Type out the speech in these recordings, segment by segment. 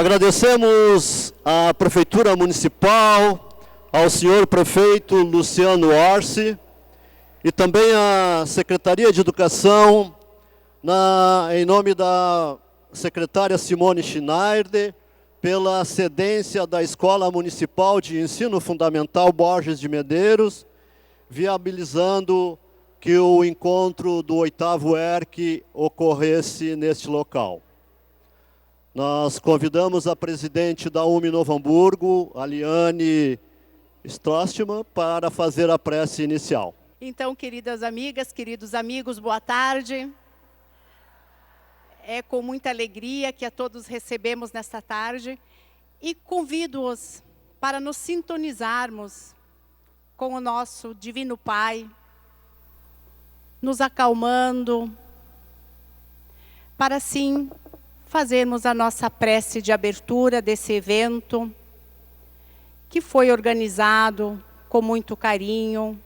Agradecemos à Prefeitura Municipal, ao senhor prefeito Luciano Orsi e também à Secretaria de Educação, em nome da secretária Simone Schneider, pela cedência da Escola Municipal de Ensino Fundamental Borges de Medeiros, viabilizando que o encontro do 8º ERC ocorresse neste local. Nós convidamos a presidente da UME Novo Hamburgo, a Liane Strostman, para fazer a prece inicial. Então, queridas amigas, queridos amigos, boa tarde. É com muita alegria que a todos recebemos nesta tarde e convido-os para nos sintonizarmos com o nosso Divino Pai, nos acalmando, para assim fazermos a nossa prece de abertura desse evento, que foi organizado com muito carinho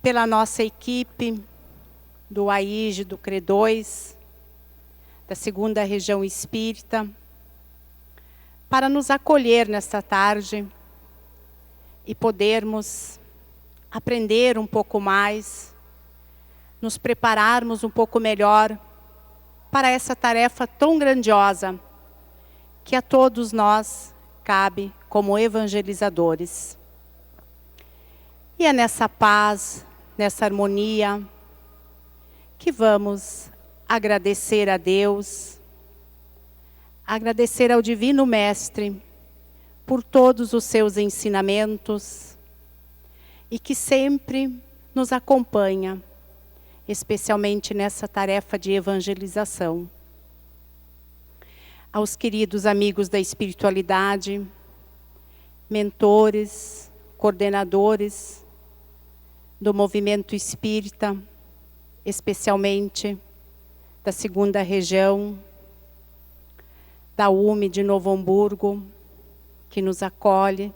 pela nossa equipe do AIGE, do CRE2, da 2ª Região Espírita, para nos acolher nesta tarde e podermos aprender um pouco mais, nos prepararmos um pouco melhor para essa tarefa tão grandiosa que a todos nós cabe como evangelizadores. E é nessa paz, nessa harmonia, que vamos agradecer a Deus, agradecer ao Divino Mestre por todos os seus ensinamentos e que sempre nos acompanha, especialmente nessa tarefa de evangelização. Aos queridos amigos da espiritualidade, mentores, coordenadores do movimento espírita, especialmente da 2ª Região, da UME de Novo Hamburgo, que nos acolhe,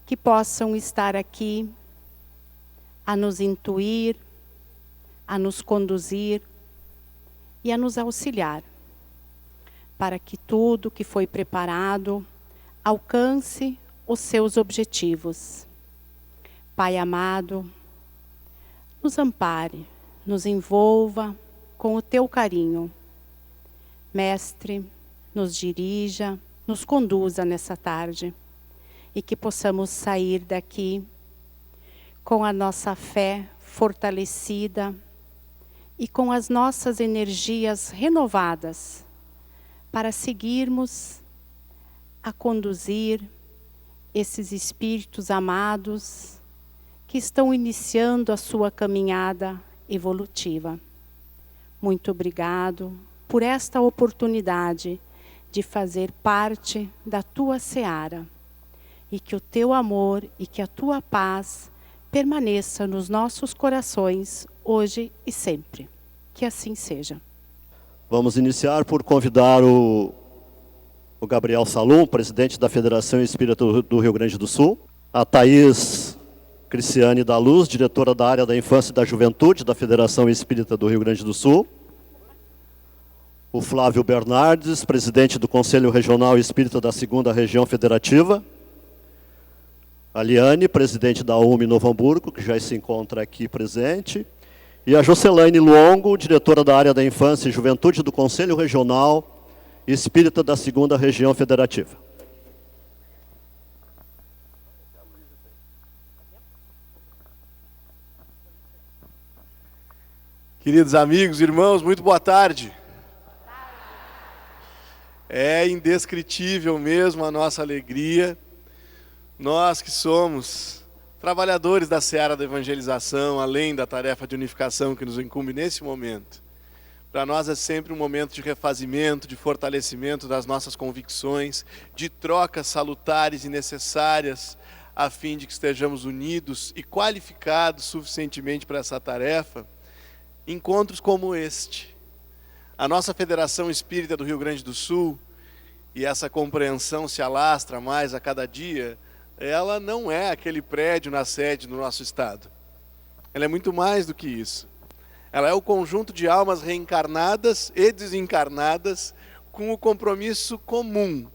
que possam estar aqui a nos intuir, a nos conduzir e a nos auxiliar, para que tudo que foi preparado alcance os seus objetivos. Pai amado, nos ampare, nos envolva com o teu carinho. Mestre, nos dirija, nos conduza nessa tarde e que possamos sair daqui com a nossa fé fortalecida e com as nossas energias renovadas para seguirmos a conduzir esses espíritos amados que estão iniciando a sua caminhada evolutiva. Muito obrigado por esta oportunidade de fazer parte da tua seara e que o teu amor e que a tua paz permaneça nos nossos corações hoje e sempre. Que assim seja. Vamos iniciar por convidar o Gabriel Salum, presidente da Federação Espírita do Rio Grande do Sul, a Thaís Cristiane da Luz, diretora da área da Infância e da Juventude da Federação Espírita do Rio Grande do Sul, o Flávio Bernardes, presidente do Conselho Regional Espírita da 2ª Região Federativa, a Liane, presidente da UME Novo Hamburgo, que já se encontra aqui presente, e a Jocelaine Luongo, diretora da área da Infância e Juventude do Conselho Regional Espírita da 2ª Região Federativa. Queridos amigos, irmãos, muito boa tarde. É indescritível mesmo a nossa alegria. Nós que somos trabalhadores da seara da evangelização, além da tarefa de unificação que nos incumbe nesse momento, para nós é sempre um momento de refazimento, de fortalecimento das nossas convicções, de trocas salutares e necessárias, a fim de que estejamos unidos e qualificados suficientemente para essa tarefa. Encontros como este. A nossa Federação Espírita do Rio Grande do Sul, e essa compreensão se alastra mais a cada dia, ela não é aquele prédio na sede do nosso estado. Ela é muito mais do que isso. Ela é o conjunto de almas reencarnadas e desencarnadas com o compromisso comum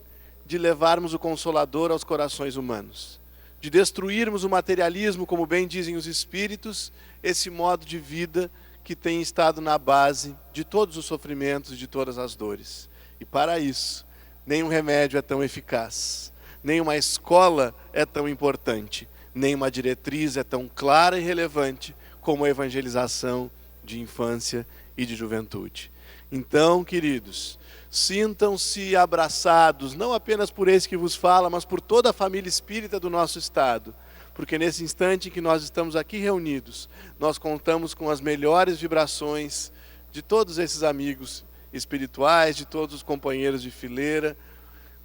de levarmos o Consolador aos corações humanos, de destruirmos o materialismo, como bem dizem os Espíritos, esse modo de vida que tem estado na base de todos os sofrimentos e de todas as dores. E para isso, nenhum remédio é tão eficaz, nenhuma escola é tão importante, nenhuma diretriz é tão clara e relevante como a evangelização de infância e de juventude. Então, queridos, sintam-se abraçados, não apenas por esse que vos fala, mas por toda a família espírita do nosso estado, porque nesse instante em que nós estamos aqui reunidos, nós contamos com as melhores vibrações de todos esses amigos espirituais, de todos os companheiros de fileira,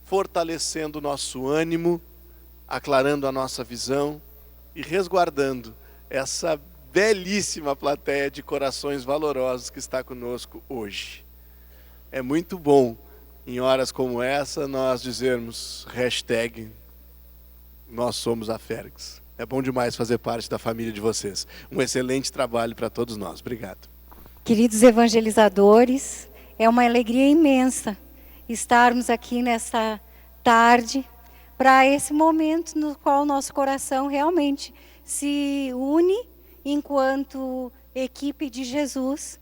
fortalecendo o nosso ânimo, aclarando a nossa visão e resguardando essa belíssima plateia de corações valorosos que está conosco hoje. É muito bom, em horas como essa, nós dizermos #nós somos a Fergs. É bom demais fazer parte da família de vocês. Um excelente trabalho para todos nós. Obrigado. Queridos evangelizadores, é uma alegria imensa estarmos aqui nessa tarde para esse momento no qual o nosso coração realmente se une enquanto equipe de Jesus,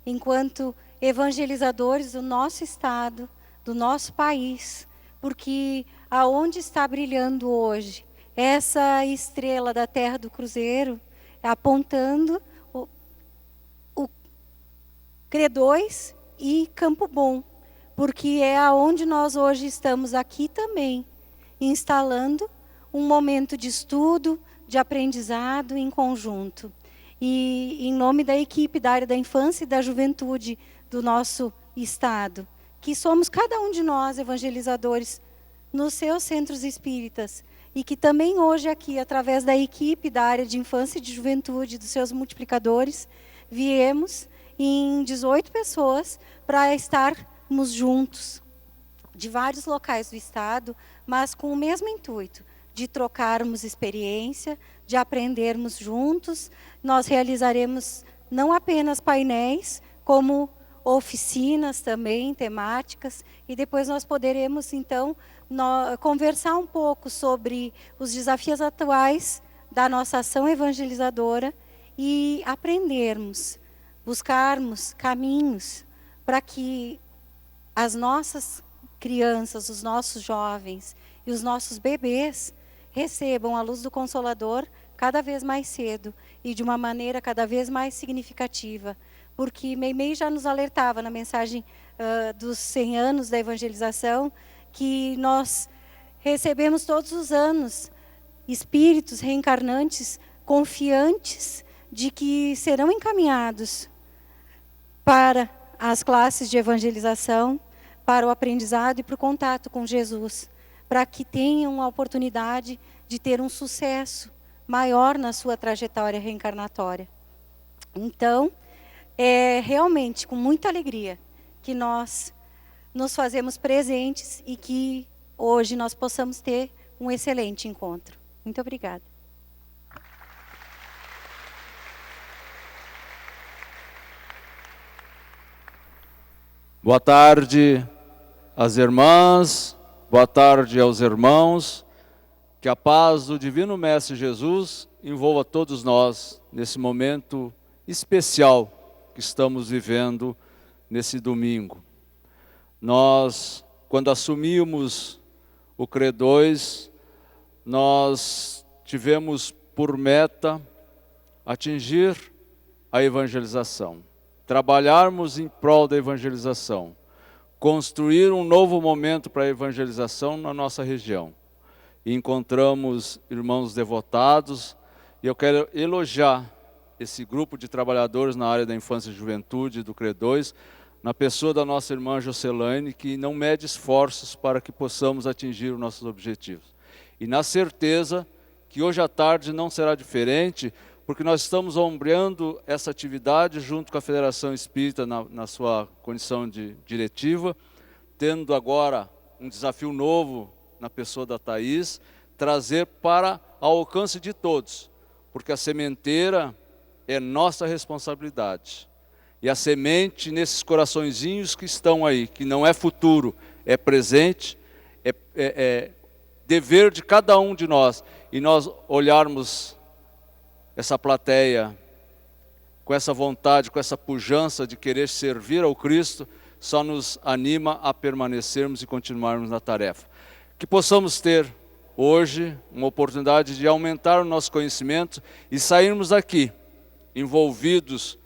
enquanto evangelizadores do nosso estado, do nosso país, porque aonde está brilhando hoje essa estrela da Terra do Cruzeiro, apontando o CRE2 e Campo Bom, porque é aonde nós hoje estamos aqui também, instalando um momento de estudo, de aprendizado em conjunto. E em nome da equipe da área da infância e da juventude do nosso estado, que somos cada um de nós evangelizadores nos seus centros espíritas, e que também hoje aqui, através da equipe da área de infância e de juventude, dos seus multiplicadores, viemos em 18 pessoas para estarmos juntos, de vários locais do estado, mas com o mesmo intuito, de trocarmos experiência, de aprendermos juntos. Nós realizaremos não apenas painéis, como oficinas também, temáticas, e depois nós poderemos, então, conversar um pouco sobre os desafios atuais da nossa ação evangelizadora e aprendermos, buscarmos caminhos para que as nossas crianças, os nossos jovens e os nossos bebês recebam a luz do Consolador cada vez mais cedo e de uma maneira cada vez mais significativa. Porque Meimei já nos alertava na mensagem dos 100 anos da evangelização, que nós recebemos todos os anos espíritos reencarnantes confiantes de que serão encaminhados para as classes de evangelização, para o aprendizado e para o contato com Jesus, para que tenham a oportunidade de ter um sucesso maior na sua trajetória reencarnatória. Então, é realmente com muita alegria que nós nos fazemos presentes e que hoje nós possamos ter um excelente encontro. Muito obrigada. Boa tarde às irmãs, boa tarde aos irmãos. Que a paz do Divino Mestre Jesus envolva todos nós nesse momento especial que estamos vivendo nesse domingo. Nós, quando assumimos o CRE2, nós tivemos por meta atingir a evangelização, trabalharmos em prol da evangelização, construir um novo momento para a evangelização na nossa região. E encontramos irmãos devotados, e eu quero elogiar esse grupo de trabalhadores na área da infância e juventude do CRE2, na pessoa da nossa irmã Jocelaine, que não mede esforços para que possamos atingir os nossos objetivos. E na certeza que hoje à tarde não será diferente, porque nós estamos ombreando essa atividade junto com a Federação Espírita na sua condição de diretiva, tendo agora um desafio novo na pessoa da Thaís, trazer para ao alcance de todos, porque a sementeira é nossa responsabilidade. E a semente nesses coraçõezinhos que estão aí, que não é futuro, é presente, é dever de cada um de nós. E nós olharmos essa plateia com essa vontade, com essa pujança de querer servir ao Cristo, só nos anima a permanecermos e continuarmos na tarefa. Que possamos ter hoje uma oportunidade de aumentar o nosso conhecimento e sairmos daqui envolvidos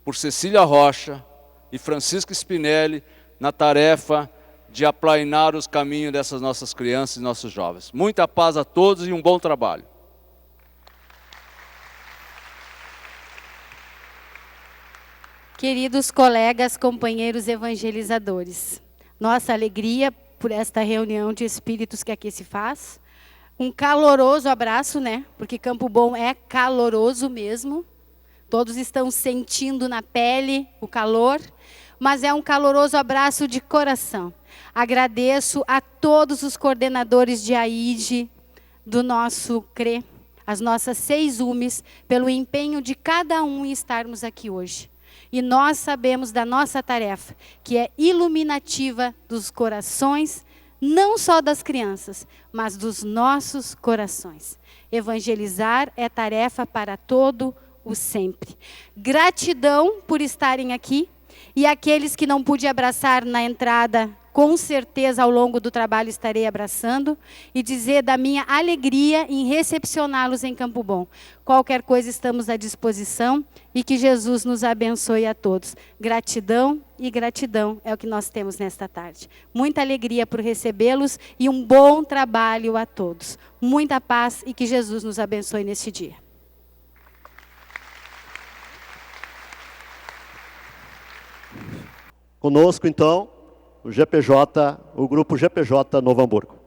por Cecília Rocha e Francisco Spinelli na tarefa de aplainar os caminhos dessas nossas crianças e nossos jovens. Muita paz a todos e um bom trabalho. Queridos colegas, companheiros evangelizadores, nossa alegria por esta reunião de espíritos que aqui se faz. Um caloroso abraço, né? Porque Campo Bom é caloroso mesmo. Todos estão sentindo na pele o calor, mas é um caloroso abraço de coração. Agradeço a todos os coordenadores de AIDE, do nosso CRE, as nossas 6 UMES, pelo empenho de cada um em estarmos aqui hoje. E nós sabemos da nossa tarefa, que é iluminativa dos corações, não só das crianças, mas dos nossos corações. Evangelizar é tarefa para todo o sempre. Gratidão por estarem aqui, e aqueles que não pude abraçar na entrada, com certeza ao longo do trabalho estarei abraçando, e dizer da minha alegria em recepcioná-los em Campo Bom. Qualquer coisa estamos à disposição, e que Jesus nos abençoe a todos. Gratidão e gratidão é o que nós temos nesta tarde. Muita alegria por recebê-los e um bom trabalho a todos. Muita paz e que Jesus nos abençoe neste dia. Conosco, então, o GPJ, o grupo GPJ Novo Hamburgo.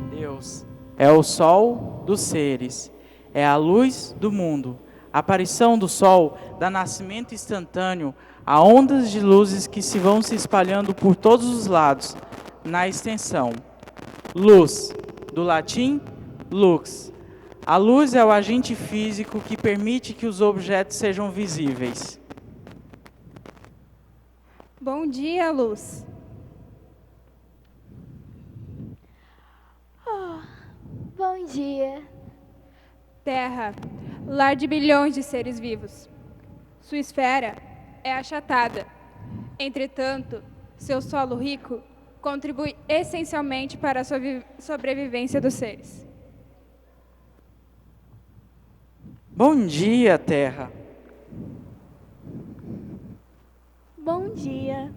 Deus é o sol dos seres, é a luz do mundo. A aparição do sol dá nascimento instantâneo a ondas de luzes que se vão se espalhando por todos os lados, na extensão. Luz, do latim lux. A luz é o agente físico que permite que os objetos sejam visíveis. Bom dia, luz. Bom dia. Terra, lar de bilhões de seres vivos. Sua esfera é achatada. Entretanto, seu solo rico contribui essencialmente para a sobrevivência dos seres. Bom dia, Terra. Bom dia.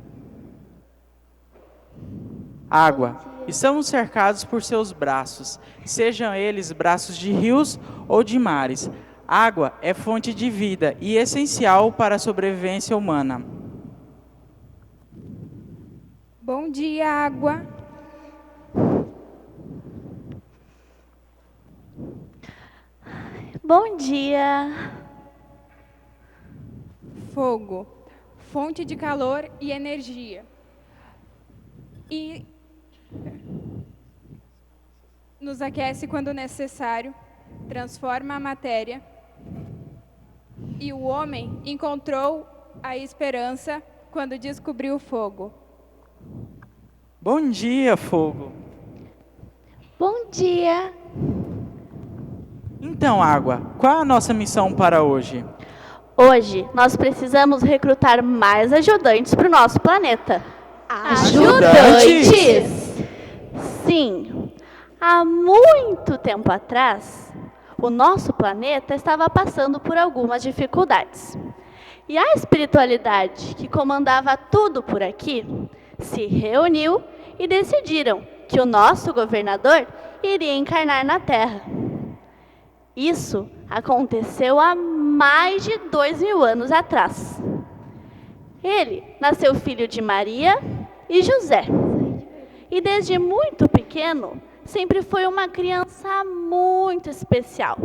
Água. Estamos cercados por seus braços, sejam eles braços de rios ou de mares. Água é fonte de vida e essencial para a sobrevivência humana. Bom dia, água. Bom dia. Fogo, fonte de calor e energia. E nos aquece quando necessário, transforma a matéria. E o homem encontrou a esperança quando descobriu o fogo. Bom dia, fogo. Bom dia. Então, água, qual é a nossa missão para hoje? Hoje, nós precisamos recrutar mais ajudantes para o nosso planeta. Ajudantes? Sim. Há muito tempo atrás, o nosso planeta estava passando por algumas dificuldades. E a espiritualidade que comandava tudo por aqui se reuniu e decidiram que o nosso governador iria encarnar na Terra. Isso aconteceu há mais de 2000 anos atrás. Ele nasceu filho de Maria e José. E desde muito pequeno, sempre foi uma criança muito especial.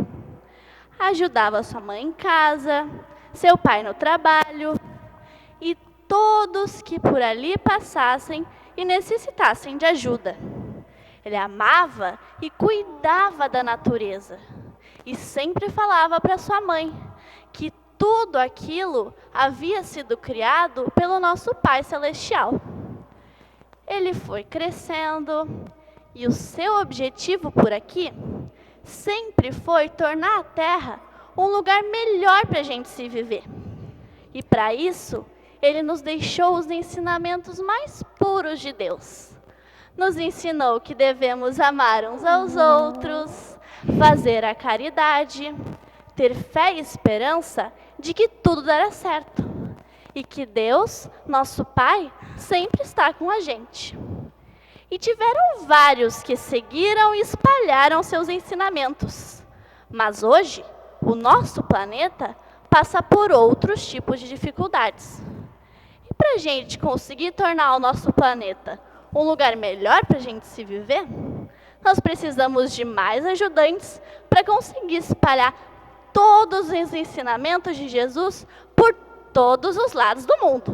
Ajudava sua mãe em casa, seu pai no trabalho, e todos que por ali passassem e necessitassem de ajuda. Ele amava e cuidava da natureza. E sempre falava para sua mãe que tudo aquilo havia sido criado pelo nosso Pai Celestial. Ele foi crescendo e o seu objetivo por aqui sempre foi tornar a Terra um lugar melhor para a gente se viver. E para isso, ele nos deixou os ensinamentos mais puros de Deus. Nos ensinou que devemos amar uns aos outros, fazer a caridade, ter fé e esperança de que tudo dará certo. E que Deus, nosso Pai, sempre está com a gente. E tiveram vários que seguiram e espalharam seus ensinamentos. Mas hoje, o nosso planeta passa por outros tipos de dificuldades. E para a gente conseguir tornar o nosso planeta um lugar melhor para a gente se viver, nós precisamos de mais ajudantes para conseguir espalhar todos os ensinamentos de Jesus por todos os lados do mundo.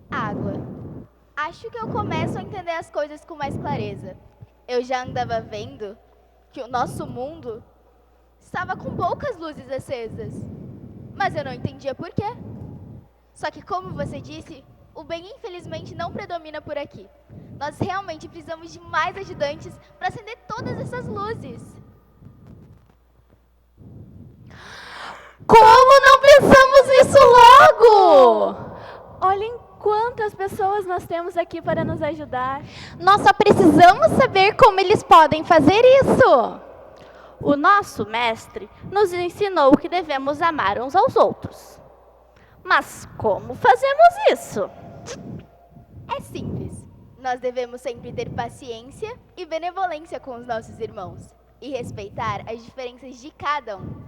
Água. Acho que eu começo a entender as coisas com mais clareza. Eu já andava vendo que o nosso mundo estava com poucas luzes acesas, mas eu não entendia por quê. Só que, como você disse, o bem infelizmente não predomina por aqui. Nós realmente precisamos de mais ajudantes para acender todas essas luzes. Como não pensamos nisso logo? Olhem quantas pessoas nós temos aqui para nos ajudar. Nós só precisamos saber como eles podem fazer isso. O nosso mestre nos ensinou que devemos amar uns aos outros. Mas como fazemos isso? É simples. Nós devemos sempre ter paciência e benevolência com os nossos irmãos e respeitar as diferenças de cada um.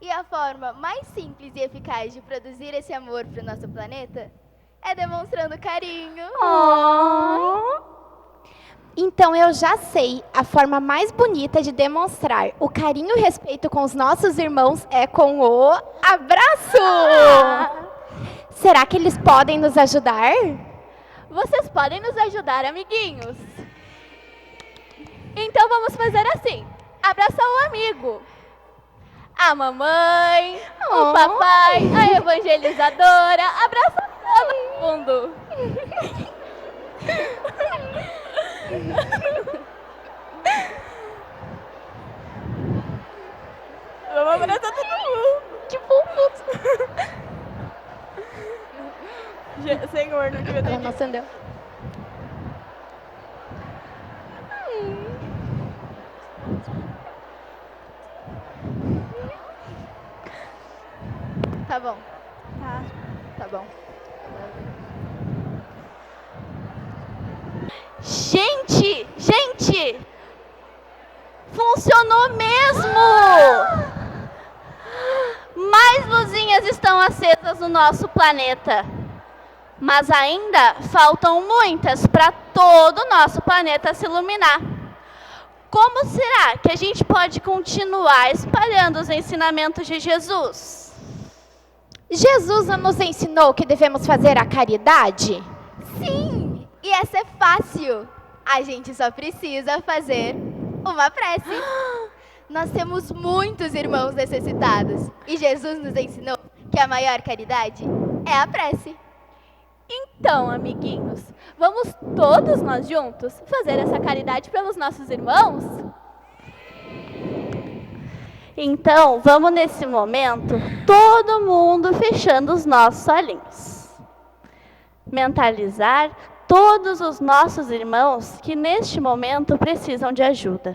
E a forma mais simples e eficaz de produzir esse amor para o nosso planeta é demonstrando carinho. Então eu já sei, a forma mais bonita de demonstrar o carinho e o respeito com os nossos irmãos é com o abraço! Será que eles podem nos ajudar? Vocês podem nos ajudar, amiguinhos. Então vamos fazer assim. Abraçar o amigo, a mamãe, o papai, a evangelizadora. Abraça todo mundo. Vamos abraçar todo mundo. Que fofo! Senhor, não devia ter Ela não acendeu. Tá bom. Tá bom. Gente! Funcionou mesmo! Mais luzinhas estão acesas no nosso planeta. Mas ainda faltam muitas para todo o nosso planeta se iluminar. Como será que a gente pode continuar espalhando os ensinamentos de Jesus? Jesus nos ensinou que devemos fazer a caridade? Sim! E essa é fácil. A gente só precisa fazer uma prece. Nós temos muitos irmãos necessitados. E Jesus nos ensinou que a maior caridade é a prece. Então, amiguinhos, vamos todos nós juntos fazer essa caridade pelos nossos irmãos? Então, vamos nesse momento, todo mundo fechando os nossos olhinhos. Mentalizar todos os nossos irmãos que neste momento precisam de ajuda.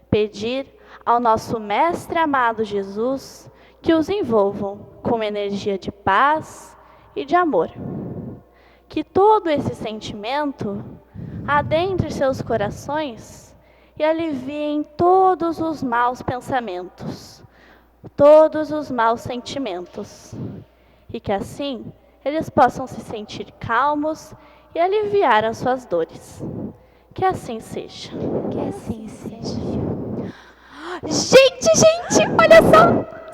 Pedir ao nosso Mestre amado Jesus que os envolvam com energia de paz e de amor. Que todo esse sentimento adentre seus corações e aliviem todos os maus pensamentos, todos os maus sentimentos. E que assim eles possam se sentir calmos e aliviar as suas dores. Que assim seja. Que assim seja. Gente, olha só!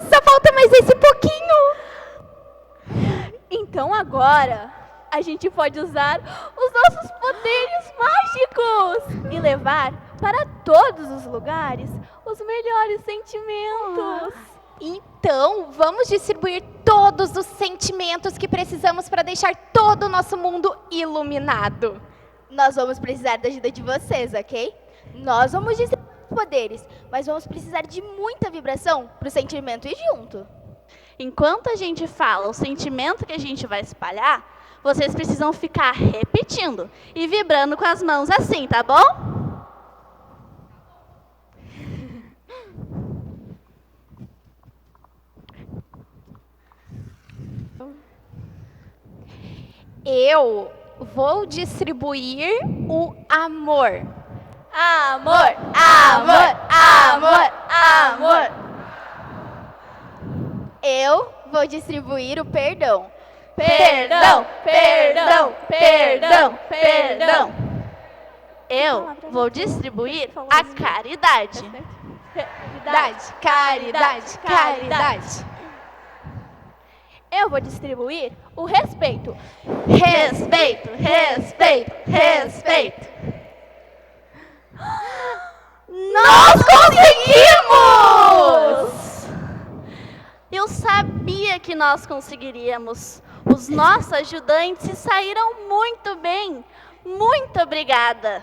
Só falta mais esse pouquinho! Então agora a gente pode usar os nossos poderes mágicos e levar para todos os lugares os melhores sentimentos. Então, vamos distribuir todos os sentimentos que precisamos para deixar todo o nosso mundo iluminado. Nós vamos precisar da ajuda de vocês, ok? Nós vamos distribuir os poderes, mas vamos precisar de muita vibração para o sentimento ir junto. Enquanto a gente fala o sentimento que a gente vai espalhar, vocês precisam ficar repetindo e vibrando com as mãos assim, tá bom? Eu vou distribuir o amor. Amor, amor, amor, amor. Eu vou distribuir o perdão. Perdão, perdão, perdão, perdão. Eu vou distribuir a caridade. Caridade, caridade, caridade. Eu vou distribuir o respeito. Respeito, respeito, respeito. Nós conseguimos! Eu sabia que nós conseguiríamos. Os nossos ajudantes se saíram muito bem. Muito obrigada.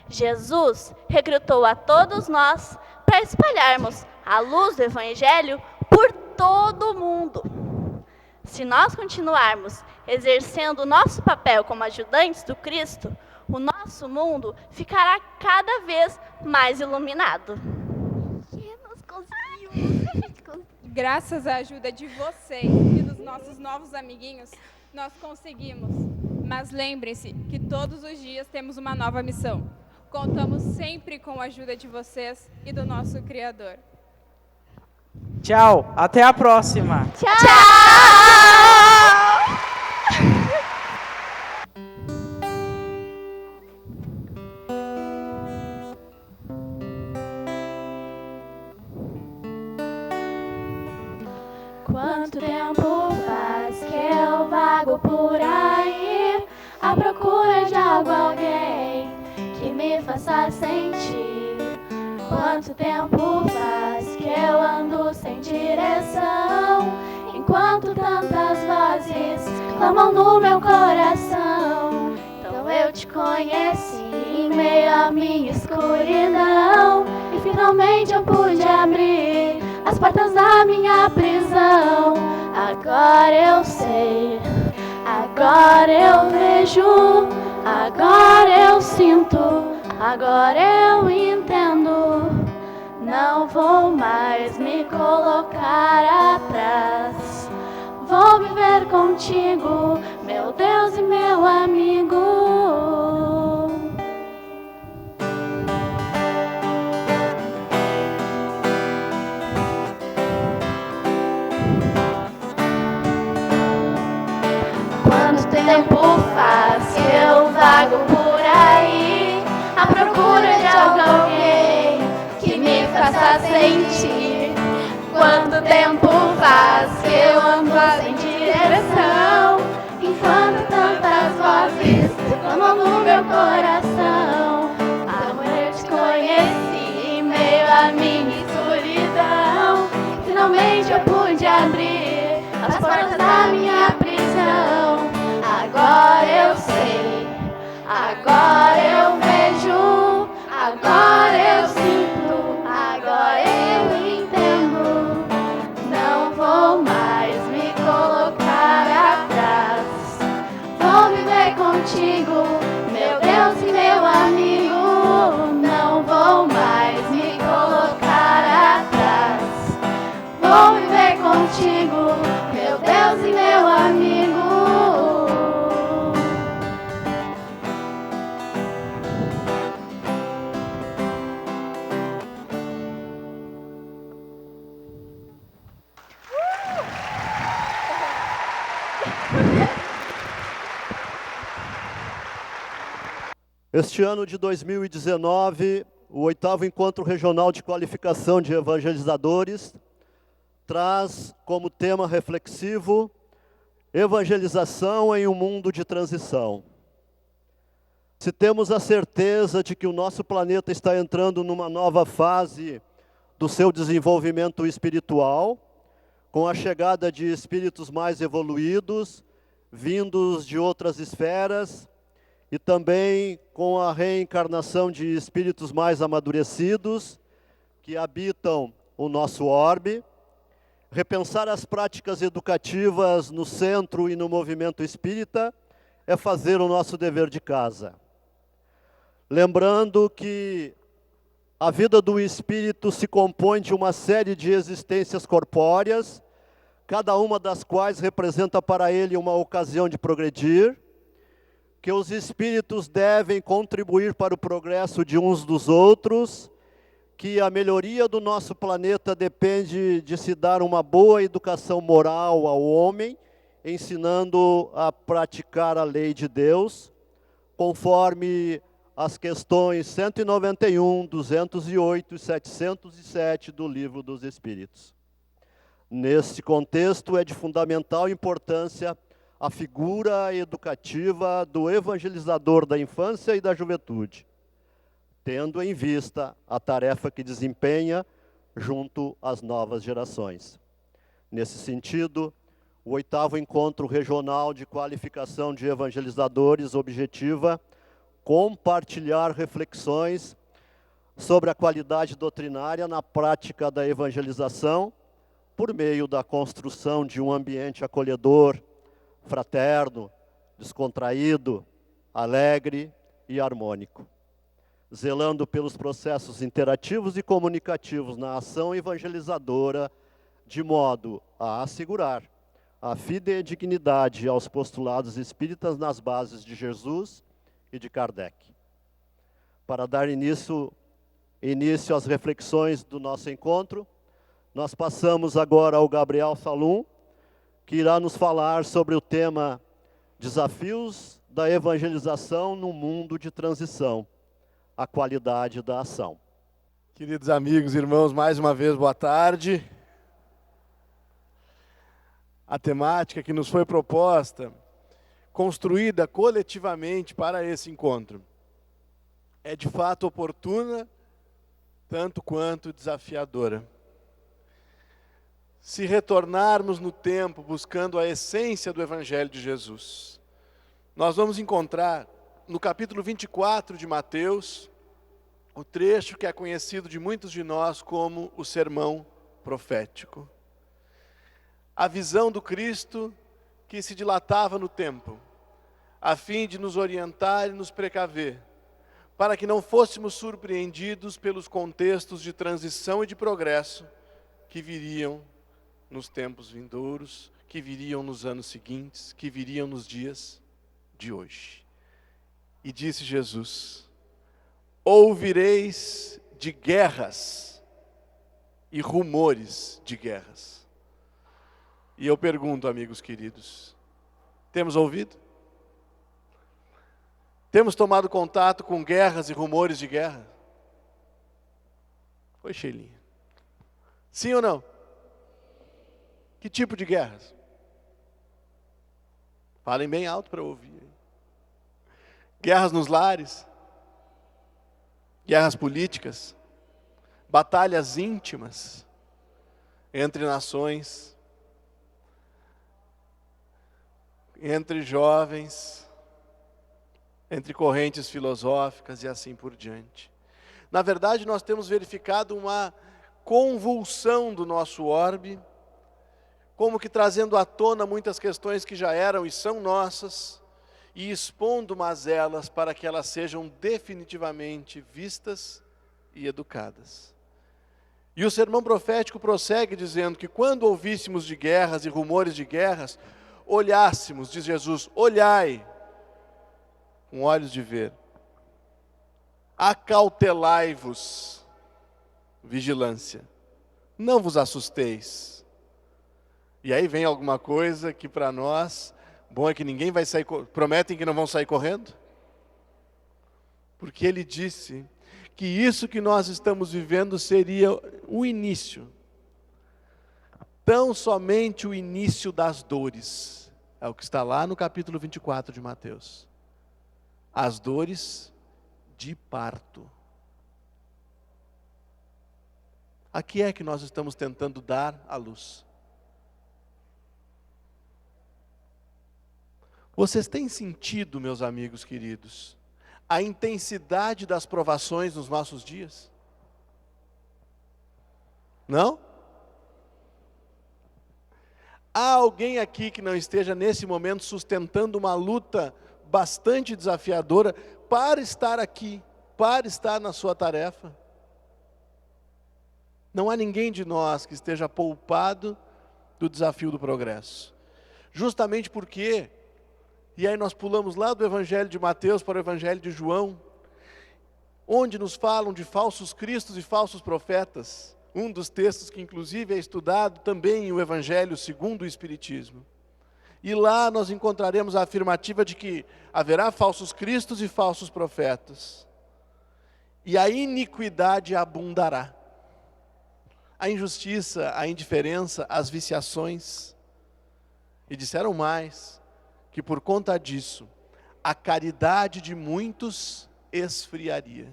Jesus recrutou a todos nós para espalharmos a luz do Evangelho por todo o mundo. Se nós continuarmos exercendo o nosso papel como ajudantes do Cristo, o nosso mundo ficará cada vez mais iluminado. Nós conseguimos! Graças à ajuda de vocês e dos nossos novos amiguinhos, nós conseguimos. Mas lembrem-se que todos os dias temos uma nova missão. Contamos sempre com a ajuda de vocês e do nosso Criador. Tchau, até a próxima. Quanto tempo faz que eu vago por aí à procura de algo, alguém que me faça sentir? Quanto tempo faz que eu ando sem direção, enquanto tantas vozes clamam no meu coração? Então eu te conheci em meio à minha escuridão, e finalmente eu pude abrir as portas da minha prisão. Agora eu sei, agora eu vejo, agora eu sinto, agora eu entendo. Não vou mais me colocar atrás. Vou viver contigo, meu Deus e meu amigo. Quanto tempo faz que eu vago por aí à procura de alguém que me faça sentir? Quanto tempo faz que eu ando sem direção, enquanto tantas vozes clamam no meu coração? Amor, eu te conheci em meio à minha escuridão, finalmente eu pude abrir as portas da minha prisão. Agora eu sei, agora eu vejo, agora eu sinto, agora eu entendo. Não vou mais me colocar atrás. Vou viver contigo, meu Deus e meu amigo. Não vou mais me colocar atrás. Vou viver contigo, meu Deus e meu amigo. Este ano de 2019, o 8º Encontro Regional de Qualificação de Evangelizadores traz como tema reflexivo evangelização em um mundo de transição. Se temos a certeza de que o nosso planeta está entrando numa nova fase do seu desenvolvimento espiritual, com a chegada de espíritos mais evoluídos, vindos de outras esferas, e também com a reencarnação de espíritos mais amadurecidos, que habitam o nosso orbe, repensar as práticas educativas no centro e no movimento espírita é fazer o nosso dever de casa. Lembrando que a vida do espírito se compõe de uma série de existências corpóreas, cada uma das quais representa para ele uma ocasião de progredir, que os espíritos devem contribuir para o progresso de uns dos outros, que a melhoria do nosso planeta depende de se dar uma boa educação moral ao homem, ensinando a praticar a lei de Deus, conforme as questões 191, 208 e 707 do Livro dos Espíritos. Neste contexto, é de fundamental importância a figura educativa do evangelizador da infância e da juventude, tendo em vista a tarefa que desempenha junto às novas gerações. Nesse sentido, o 8º Encontro Regional de Qualificação de Evangelizadores objetiva compartilhar reflexões sobre a qualidade doutrinária na prática da evangelização, por meio da construção de um ambiente acolhedor, fraterno, descontraído, alegre e harmônico, zelando pelos processos interativos e comunicativos na ação evangelizadora, de modo a assegurar a fidedignidade aos postulados espíritas nas bases de Jesus e de Kardec. Para dar início às reflexões do nosso encontro, nós passamos agora ao Gabriel Salum, que irá nos falar sobre o tema Desafios da Evangelização no Mundo de Transição, a qualidade da ação. Queridos amigos, irmãos, mais uma vez, boa tarde. A temática que nos foi proposta, construída coletivamente para esse encontro, é de fato oportuna, tanto quanto desafiadora. Se retornarmos no tempo buscando a essência do Evangelho de Jesus, nós vamos encontrar no capítulo 24 de Mateus, o trecho que é conhecido de muitos de nós como o sermão profético. A visão do Cristo que se dilatava no tempo, a fim de nos orientar e nos precaver, para que não fôssemos surpreendidos pelos contextos de transição e de progresso que viriam nos tempos vindouros, que viriam nos anos seguintes, que viriam nos dias de hoje. E disse Jesus: ouvireis de guerras e rumores de guerras. E eu pergunto, amigos queridos, temos ouvido? Temos tomado contato com guerras e rumores de guerra? Oi, Sheilinha. Sim ou não? Que tipo de guerras? Falem bem alto para eu ouvir. Guerras nos lares, guerras políticas, batalhas íntimas entre nações, entre jovens, entre correntes filosóficas e assim por diante. Na verdade, nós temos verificado uma convulsão do nosso orbe, como que trazendo à tona muitas questões que já eram e são nossas, e expondo mazelas para que elas sejam definitivamente vistas e educadas. E o sermão profético prossegue dizendo que quando ouvíssemos de guerras e rumores de guerras, olhássemos, diz Jesus, olhai, com olhos de ver, acautelai-vos, vigilância, não vos assusteis. E aí vem alguma coisa que para nós, bom é que ninguém vai sair, prometem que não vão sair correndo? porque ele disse que isso que nós estamos vivendo seria o início, tão somente o início das dores. É o que está lá no capítulo 24 de Mateus. As dores de parto. A que é que nós estamos tentando dar à luz? Vocês têm sentido, meus amigos queridos, a intensidade das provações nos nossos dias? Não? Há alguém aqui que não esteja nesse momento sustentando uma luta bastante desafiadora para estar aqui, para estar na sua tarefa? Não há ninguém de nós que esteja poupado do desafio do progresso. Justamente porque, e aí nós pulamos lá do Evangelho de Mateus para o Evangelho de João, onde nos falam de falsos cristos e falsos profetas, um dos textos que inclusive é estudado também em o Evangelho segundo o Espiritismo. E lá nós encontraremos a afirmativa de que haverá falsos cristos e falsos profetas. E a iniquidade abundará. A injustiça, a indiferença, as viciações. E disseram mais, que por conta disso, a caridade de muitos esfriaria.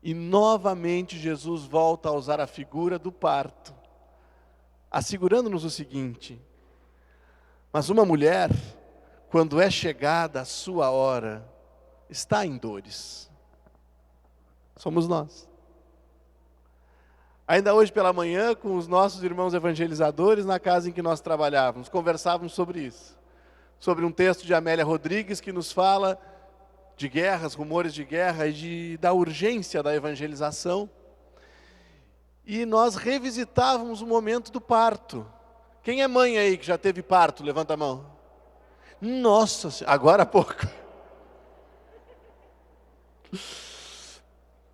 E novamente Jesus volta a usar a figura do parto, assegurando-nos o seguinte: mas uma mulher, quando é chegada a sua hora, está em dores. Somos nós. Ainda hoje pela manhã, com os nossos irmãos evangelizadores, na casa em que nós trabalhávamos, conversávamos sobre isso. Sobre um texto de Amélia Rodrigues que nos fala de guerras, rumores de guerra e da urgência da evangelização. E nós revisitávamos o momento do parto. Quem é mãe aí que já teve parto? Levanta a mão. Nossa, agora há pouco.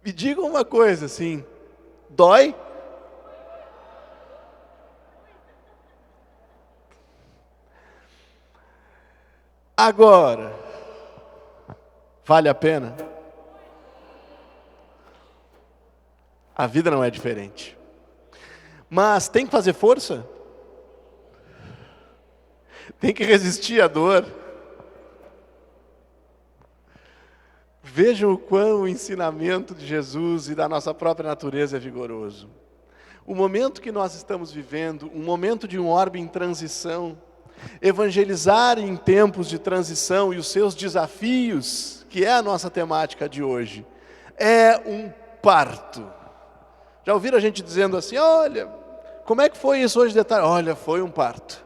Me digam uma coisa assim, dói? Agora, vale a pena? A vida não é diferente. Mas tem que fazer força? Tem que resistir à dor? Vejam o quão o ensinamento de Jesus e da nossa própria natureza é vigoroso. O momento que nós estamos vivendo, um momento de um orbe em transição, evangelizar em tempos de transição e os seus desafios, que é a nossa temática de hoje, é um parto. Já ouviram a gente dizendo assim, olha, como é que foi isso hoje de tarde? Olha, foi um parto.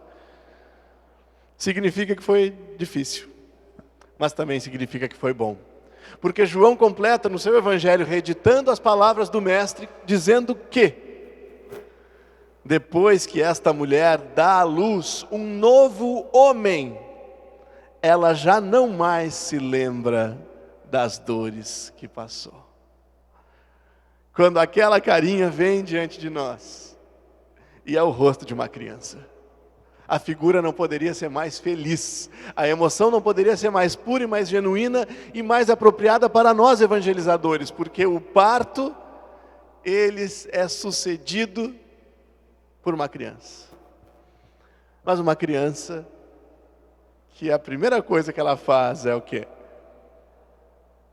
Significa que foi difícil, mas também significa que foi bom. Porque João completa no seu evangelho, reeditando as palavras do mestre, dizendo que depois que esta mulher dá à luz um novo homem, ela já não mais se lembra das dores que passou. Quando aquela carinha vem diante de nós, e é o rosto de uma criança, a figura não poderia ser mais feliz, a emoção não poderia ser mais pura e mais genuína e mais apropriada para nós evangelizadores, porque o parto, ele é sucedido por uma criança. Mas uma criança que a primeira coisa que ela faz é o quê?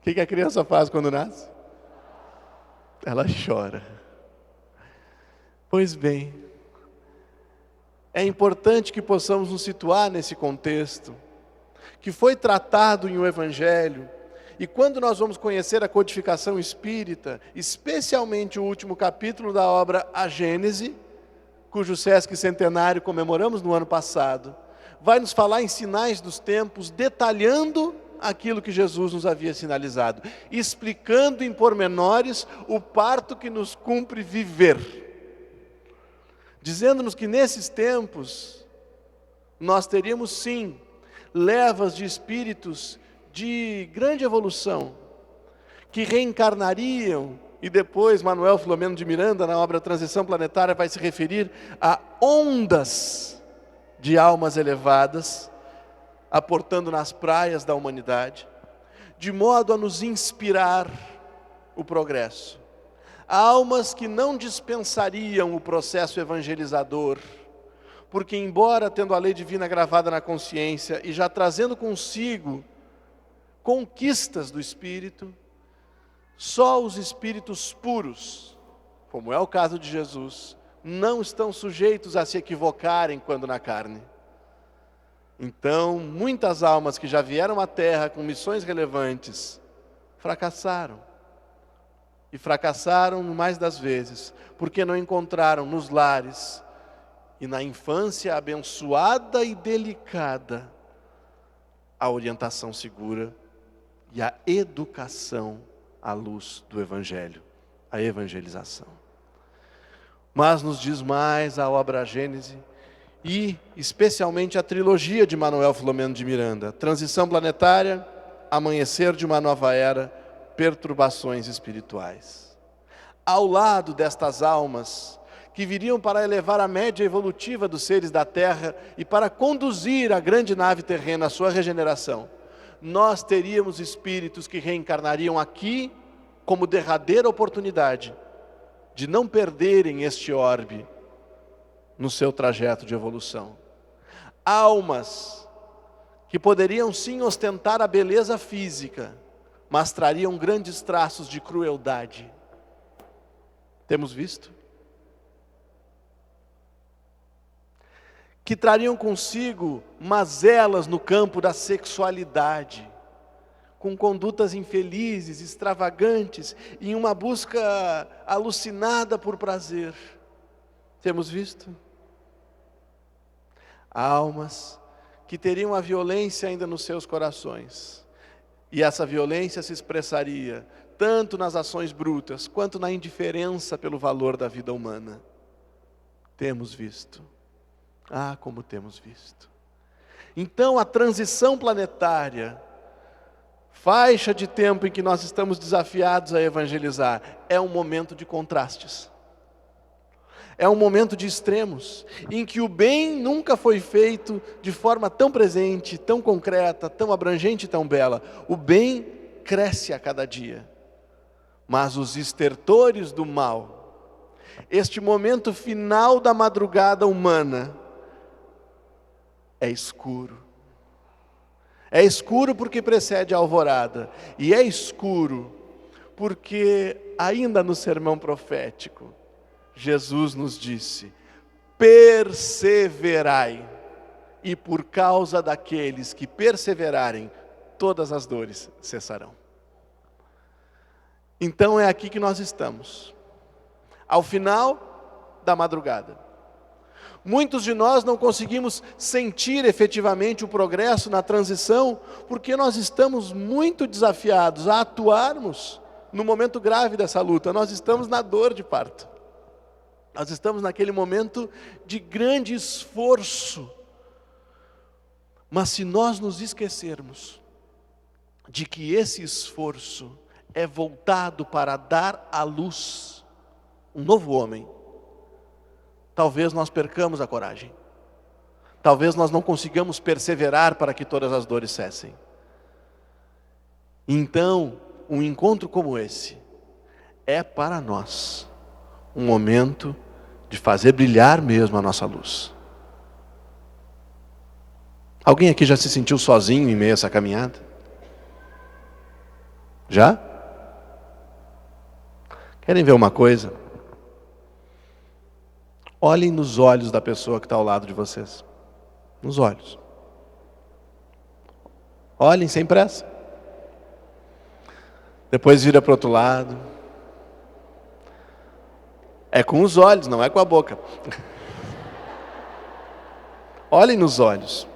O que a criança faz quando nasce? Ela chora. Pois bem, é importante que possamos nos situar nesse contexto, que foi tratado em o Evangelho, e quando nós vamos conhecer a codificação espírita, especialmente o último capítulo da obra A Gênese, cujo Sesc Centenário comemoramos no ano passado, vai nos falar em sinais dos tempos, detalhando aquilo que Jesus nos havia sinalizado, explicando em pormenores o parto que nos cumpre viver, dizendo-nos que nesses tempos nós teríamos sim levas de espíritos de grande evolução, que reencarnariam. E depois Manuel Filomeno de Miranda, na obra Transição Planetária, vai se referir a ondas de almas elevadas, aportando nas praias da humanidade, de modo a nos inspirar o progresso. Almas que não dispensariam o processo evangelizador, porque embora tendo a lei divina gravada na consciência e já trazendo consigo conquistas do Espírito, só os espíritos puros, como é o caso de Jesus, não estão sujeitos a se equivocarem quando na carne. Então, muitas almas que já vieram à Terra com missões relevantes, fracassaram. E fracassaram mais das vezes, porque não encontraram nos lares e na infância abençoada e delicada a orientação segura e a educação à luz do Evangelho, a evangelização. Mas nos diz mais a obra Gênese e especialmente a trilogia de Manuel Filomeno de Miranda, Transição Planetária, Amanhecer de uma Nova Era, Perturbações Espirituais. Ao lado destas almas que viriam para elevar a média evolutiva dos seres da Terra e para conduzir a grande nave terrena à sua regeneração, nós teríamos espíritos que reencarnariam aqui como derradeira oportunidade de não perderem este orbe no seu trajeto de evolução. Almas que poderiam sim ostentar a beleza física, mas trariam grandes traços de crueldade. Temos visto? Que trariam consigo mazelas no campo da sexualidade, com condutas infelizes, extravagantes, em uma busca alucinada por prazer. Temos visto? Almas que teriam a violência ainda nos seus corações. E essa violência se expressaria tanto nas ações brutas, quanto na indiferença pelo valor da vida humana. Temos visto. Ah, como temos visto. Então a transição planetária, faixa de tempo em que nós estamos desafiados a evangelizar, é um momento de contrastes. É um momento de extremos, em que o bem nunca foi feito de forma tão presente, tão concreta, tão abrangente e tão bela. O bem cresce a cada dia, mas os estertores do mal, este momento final da madrugada humana, é escuro. É escuro porque precede a alvorada, e é escuro porque ainda no sermão profético, Jesus nos disse: perseverai, e por causa daqueles que perseverarem, todas as dores cessarão. Então é aqui que nós estamos, ao final da madrugada. Muitos de nós não conseguimos sentir efetivamente o progresso na transição, porque nós estamos muito desafiados a atuarmos no momento grave dessa luta. Nós estamos na dor de parto. Nós estamos naquele momento de grande esforço. Mas se nós nos esquecermos de que esse esforço é voltado para dar à luz um novo homem, talvez nós percamos a coragem. Talvez nós não consigamos perseverar para que todas as dores cessem. Então, um encontro como esse é para nós um momento de fazer brilhar mesmo a nossa luz. Alguém aqui já se sentiu sozinho em meio a essa caminhada? Já? Querem ver uma coisa? Olhem nos olhos da pessoa que está ao lado de vocês. Nos olhos. Olhem sem pressa. Depois vira para o outro lado. É com os olhos, não é com a boca. Olhem nos olhos.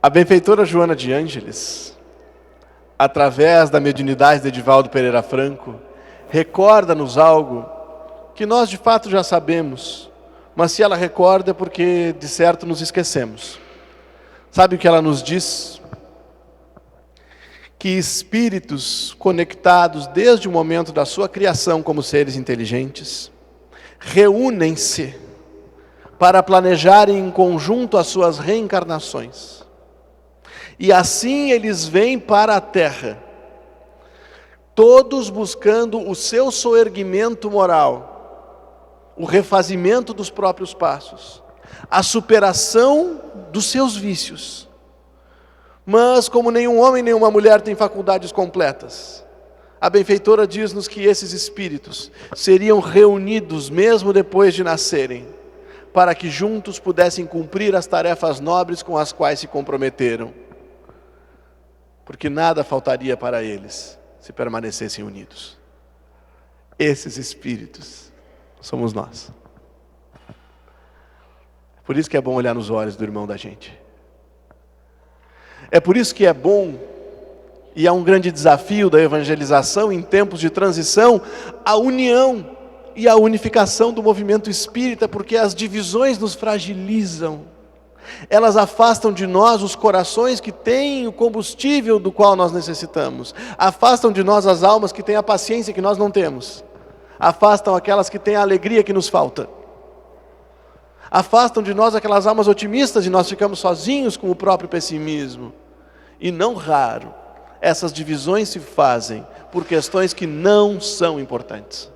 A benfeitora Joana de Ângeles, através da mediunidade de Edivaldo Pereira Franco, recorda-nos algo que nós de fato já sabemos, mas se ela recorda é porque de certo nos esquecemos. Sabe o que ela nos diz? Que espíritos conectados desde o momento da sua criação como seres inteligentes, reúnem-se para planejarem em conjunto as suas reencarnações. E assim eles vêm para a Terra, todos buscando o seu soerguimento moral, o refazimento dos próprios passos, a superação dos seus vícios. Mas como nenhum homem, nenhuma mulher tem faculdades completas, a benfeitora diz-nos que esses espíritos seriam reunidos mesmo depois de nascerem, para que juntos pudessem cumprir as tarefas nobres com as quais se comprometeram. Porque nada faltaria para eles se permanecessem unidos. Esses espíritos somos nós. Por isso que é bom olhar nos olhos do irmão da gente. É por isso que é bom, e é um grande desafio da evangelização em tempos de transição, a união e a unificação do movimento espírita, porque as divisões nos fragilizam. Elas afastam de nós os corações que têm o combustível do qual nós necessitamos. Afastam de nós as almas que têm a paciência que nós não temos. Afastam aquelas que têm a alegria que nos falta. Afastam de nós aquelas almas otimistas e nós ficamos sozinhos com o próprio pessimismo. E não raro, essas divisões se fazem por questões que não são importantes.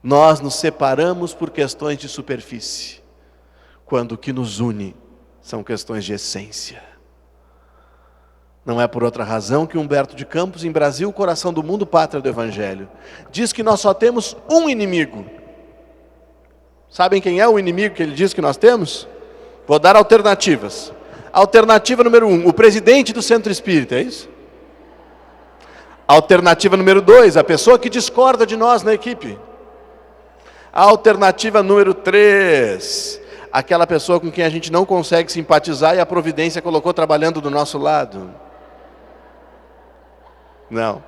Nós nos separamos por questões de superfície, quando o que nos une são questões de essência. Não é por outra razão que Humberto de Campos, em Brasil, Coração do Mundo, Pátria do Evangelho, diz que nós só temos um inimigo. Sabem quem é o inimigo que ele diz que nós temos? Vou dar alternativas. Alternativa número 1, o presidente do Centro Espírita, é isso? Alternativa número 2, a pessoa que discorda de nós na equipe. Alternativa número 3, aquela pessoa com quem a gente não consegue simpatizar e a providência colocou trabalhando do nosso lado. Não.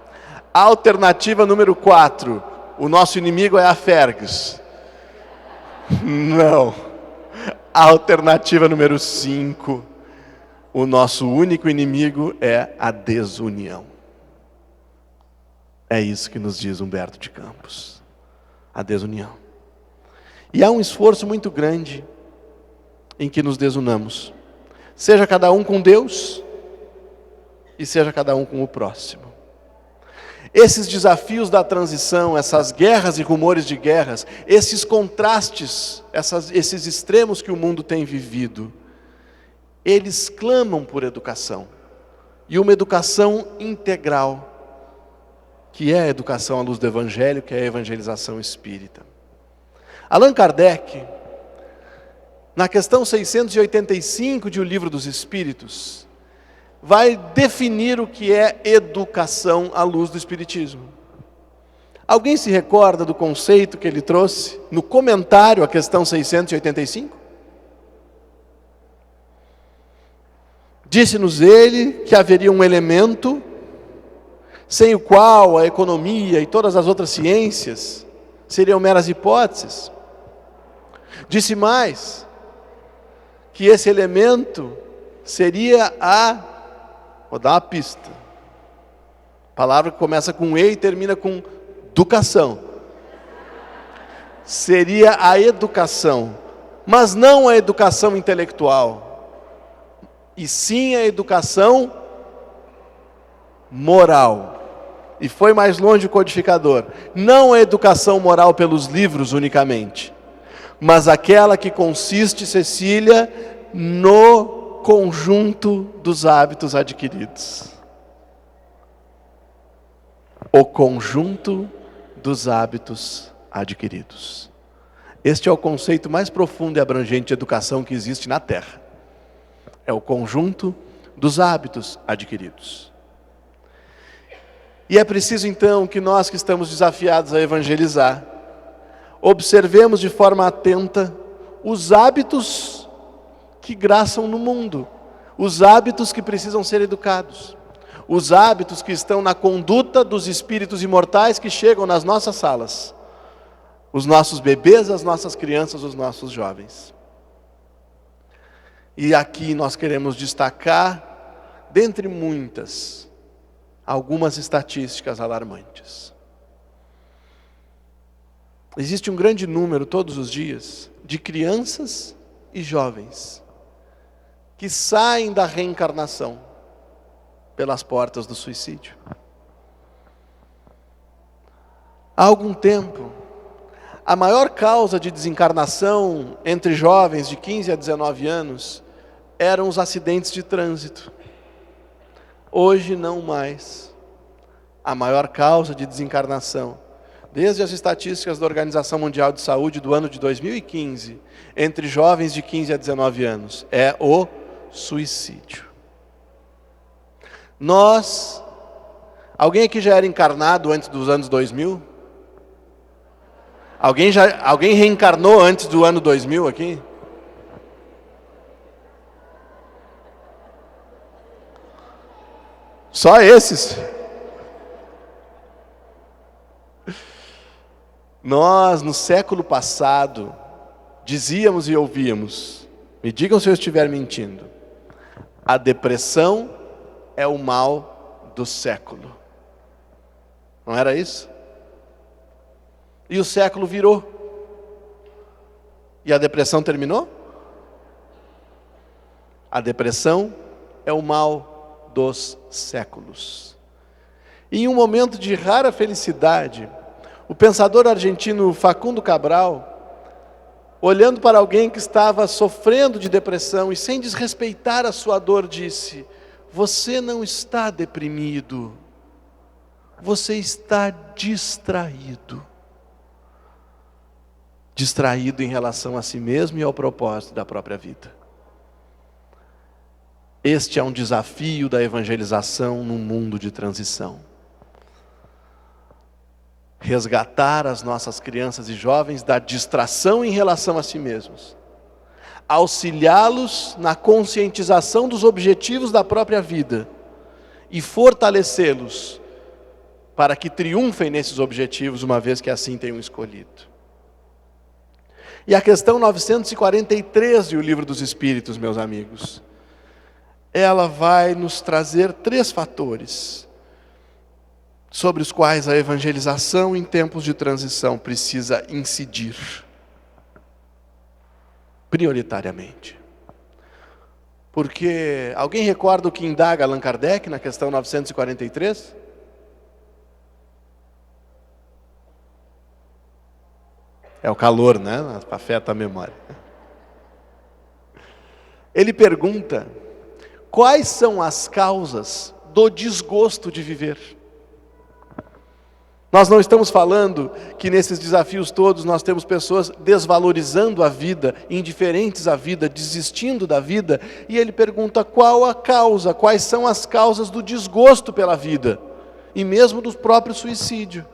Alternativa número 4, o nosso inimigo é a Fergus. Não. Alternativa número 5, o nosso único inimigo é a desunião. É isso que nos diz Humberto de Campos. A desunião. E há um esforço muito grande em que nos desunamos. Seja cada um com Deus e seja cada um com o próximo. Esses desafios da transição, essas guerras e rumores de guerras, esses contrastes, esses extremos que o mundo tem vivido, eles clamam por educação. E uma educação integral, que é a educação à luz do Evangelho, que é a evangelização espírita. Allan Kardec, na questão 685 de O Livro dos Espíritos, vai definir o que é educação à luz do Espiritismo. Alguém se recorda do conceito que ele trouxe no comentário à questão 685? Disse-nos ele que haveria um elemento sem o qual a economia e todas as outras ciências seriam meras hipóteses. Disse mais, que esse elemento seria vou dar uma pista, palavra que começa com E e termina com educação. Seria a educação, mas não a educação intelectual, e sim a educação moral. E foi mais longe o codificador. Não a educação moral pelos livros unicamente, mas aquela que consiste, Cecília, no conjunto dos hábitos adquiridos. O conjunto dos hábitos adquiridos. Este é o conceito mais profundo e abrangente de educação que existe na Terra. É o conjunto dos hábitos adquiridos. E é preciso então que nós que estamos desafiados a evangelizar, observemos de forma atenta os hábitos que graçam no mundo, os hábitos que precisam ser educados, os hábitos que estão na conduta dos espíritos imortais que chegam nas nossas salas, os nossos bebês, as nossas crianças, os nossos jovens. E aqui nós queremos destacar, dentre muitas, algumas estatísticas alarmantes. existe um grande número, todos os dias, de crianças e jovens que saem da reencarnação pelas portas do suicídio. Há algum tempo, a maior causa de desencarnação entre jovens de 15 a 19 anos eram os acidentes de trânsito. Hoje não mais. A maior causa de desencarnação, desde as estatísticas da Organização Mundial de Saúde do ano de 2015, entre jovens de 15 a 19 anos, é o suicídio. Alguém aqui já era encarnado antes dos anos 2000? Alguém reencarnou antes do ano 2000 aqui? Só esses. Nós, no século passado, dizíamos e ouvíamos, me digam se eu estiver mentindo, a depressão é o mal do século. Não era isso? E o século virou. E a depressão terminou? A depressão é o mal dos séculos. E em um momento de rara felicidade, o pensador argentino Facundo Cabral, olhando para alguém que estava sofrendo de depressão e sem desrespeitar a sua dor, disse: você não está deprimido, você está distraído. Distraído em relação a si mesmo e ao propósito da própria vida. Este é um desafio da evangelização num mundo de transição. Resgatar as nossas crianças e jovens da distração em relação a si mesmos. Auxiliá-los na conscientização dos objetivos da própria vida. E fortalecê-los para que triunfem nesses objetivos, uma vez que assim tenham escolhido. E a questão 943 do Livro dos Espíritos, meus amigos, ela vai nos trazer 3 fatores sobre os quais a evangelização em tempos de transição precisa incidir prioritariamente. Porque alguém recorda o que indaga Allan Kardec na questão 943? É o calor, né? Afeta a memória. Ele pergunta: quais são as causas do desgosto de viver? Nós não estamos falando que nesses desafios todos nós temos pessoas desvalorizando a vida, indiferentes à vida, desistindo da vida. E ele pergunta qual a causa, quais são as causas do desgosto pela vida, e mesmo do próprio suicídio.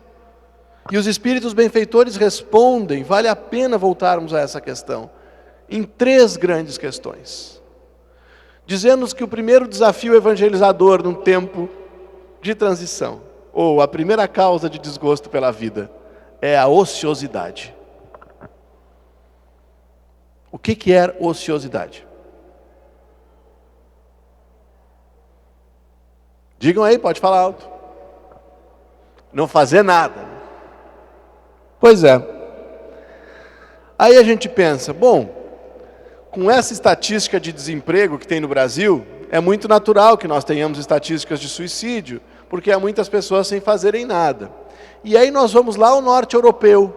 E os espíritos benfeitores respondem, vale a pena voltarmos a essa questão, em 3 grandes questões. Dizendo-nos que o primeiro desafio evangelizador num tempo de transição, ou a primeira causa de desgosto pela vida, é a ociosidade. O que é ociosidade? Digam aí, pode falar alto. Não fazer nada. Pois é. Aí a gente pensa, bom, com essa estatística de desemprego que tem no Brasil, é muito natural que nós tenhamos estatísticas de suicídio, porque há muitas pessoas sem fazerem nada. E aí nós vamos lá ao norte europeu,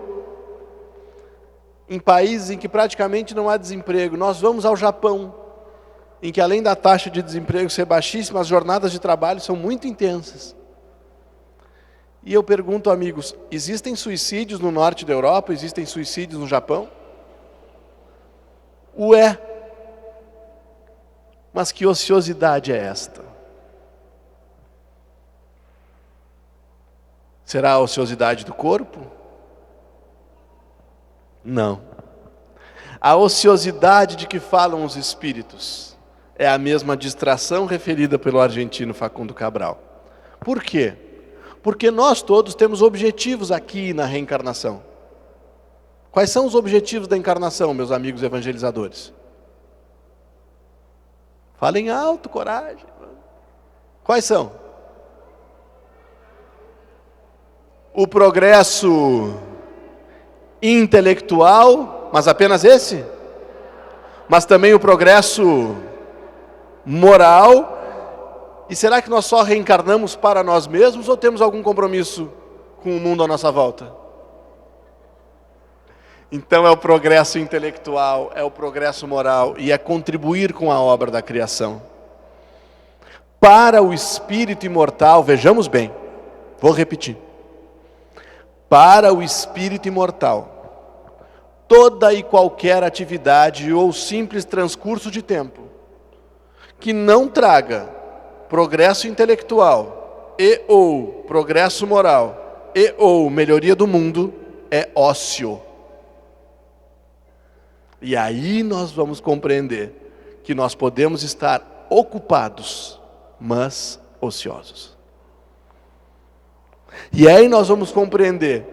em países em que praticamente não há desemprego. Nós vamos ao Japão, em que além da taxa de desemprego ser baixíssima, as jornadas de trabalho são muito intensas. E eu pergunto, amigos, existem suicídios no norte da Europa? Existem suicídios no Japão? Ué, mas que ociosidade é esta? Será a ociosidade do corpo? Não. A ociosidade de que falam os espíritos é a mesma distração referida pelo argentino Facundo Cabral. Por quê? Porque nós todos temos objetivos aqui na reencarnação. Quais são os objetivos da encarnação, meus amigos evangelizadores? Falem alto, coragem. Quais são? O progresso intelectual, mas apenas esse? Mas também o progresso moral. E será que nós só reencarnamos para nós mesmos ou temos algum compromisso com o mundo à nossa volta? Então é o progresso intelectual, é o progresso moral e é contribuir com a obra da criação. Para o espírito imortal, vejamos bem, vou repetir. Para o espírito imortal, toda e qualquer atividade ou simples transcurso de tempo que não traga progresso intelectual e ou progresso moral e ou melhoria do mundo é ócio. E aí nós vamos compreender que nós podemos estar ocupados, mas ociosos. E aí nós vamos compreender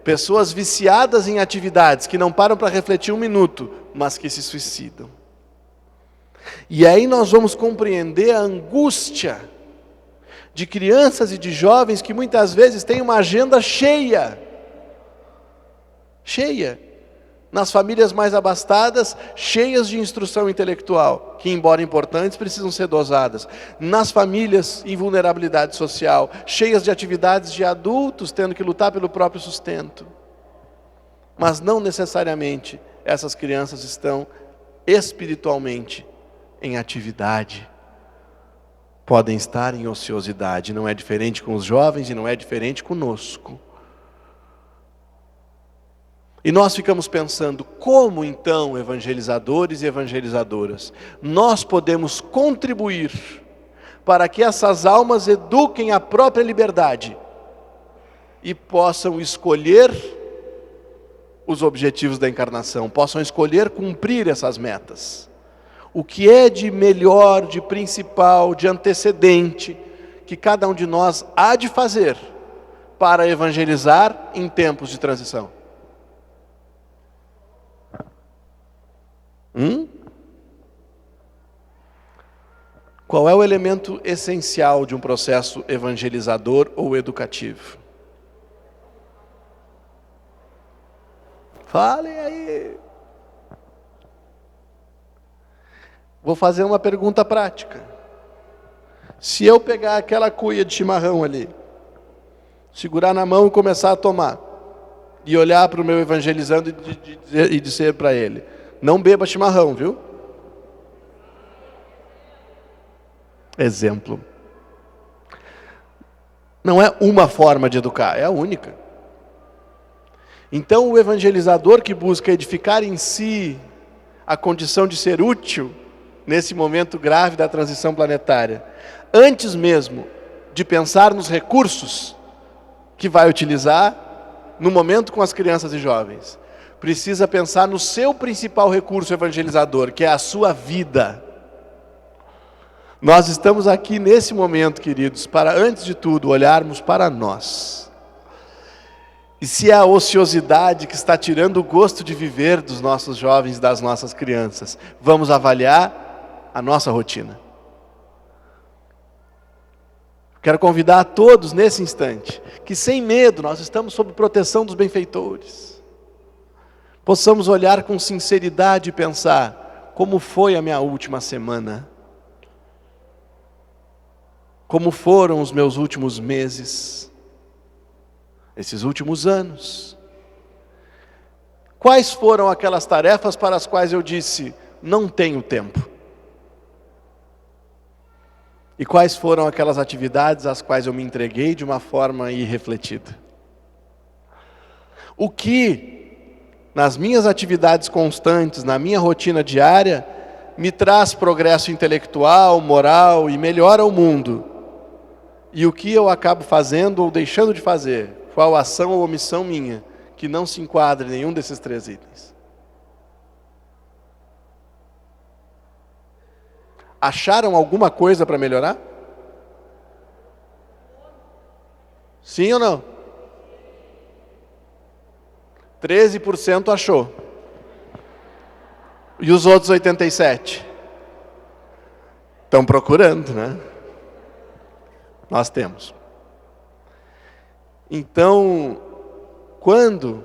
pessoas viciadas em atividades que não param para refletir um minuto, mas que se suicidam. E aí nós vamos compreender a angústia de crianças e de jovens que muitas vezes têm uma agenda cheia. Nas famílias mais abastadas, cheias de instrução intelectual, que embora importantes, precisam ser dosadas. Nas famílias em vulnerabilidade social, cheias de atividades de adultos, tendo que lutar pelo próprio sustento. Mas não necessariamente essas crianças estão espiritualmente em atividade. Podem estar em ociosidade, não é diferente com os jovens e não é diferente conosco. E nós ficamos pensando, como então, evangelizadores e evangelizadoras, nós podemos contribuir para que essas almas eduquem a própria liberdade e possam escolher os objetivos da encarnação, possam escolher cumprir essas metas. O que é de melhor, de principal, de antecedente, que cada um de nós há de fazer para evangelizar em tempos de transição? Qual é o elemento essencial de um processo evangelizador ou educativo? Falem aí. Vou fazer uma pergunta prática. Se eu pegar aquela cuia de chimarrão ali, segurar na mão e começar a tomar, e olhar para o meu evangelizando e dizer para ele: não beba chimarrão, viu? Exemplo. Não é uma forma de educar, é a única. Então o evangelizador que busca edificar em si a condição de ser útil nesse momento grave da transição planetária, antes mesmo de pensar nos recursos que vai utilizar no momento com as crianças e jovens, precisa pensar no seu principal recurso evangelizador, que é a sua vida. Nós estamos aqui nesse momento, queridos, para, antes de tudo, olharmos para nós. E se é a ociosidade que está tirando o gosto de viver dos nossos jovens e das nossas crianças, vamos avaliar a nossa rotina. Quero convidar a todos nesse instante, que sem medo, nós estamos sob proteção dos benfeitores. Possamos olhar com sinceridade e pensar: como foi a minha última semana? Como foram os meus últimos meses? Esses últimos anos? Quais foram aquelas tarefas para as quais eu disse: não tenho tempo? E quais foram aquelas atividades às quais eu me entreguei de uma forma irrefletida? O que, nas minhas atividades constantes, na minha rotina diária, me traz progresso intelectual, moral e melhora o mundo? E o que eu acabo fazendo ou deixando de fazer? Qual ação ou omissão minha que não se enquadra em nenhum desses 3 itens? Acharam alguma coisa para melhorar? Sim ou não? 13% achou. E os outros 87%? Estão procurando, né? Nós temos. Então, quando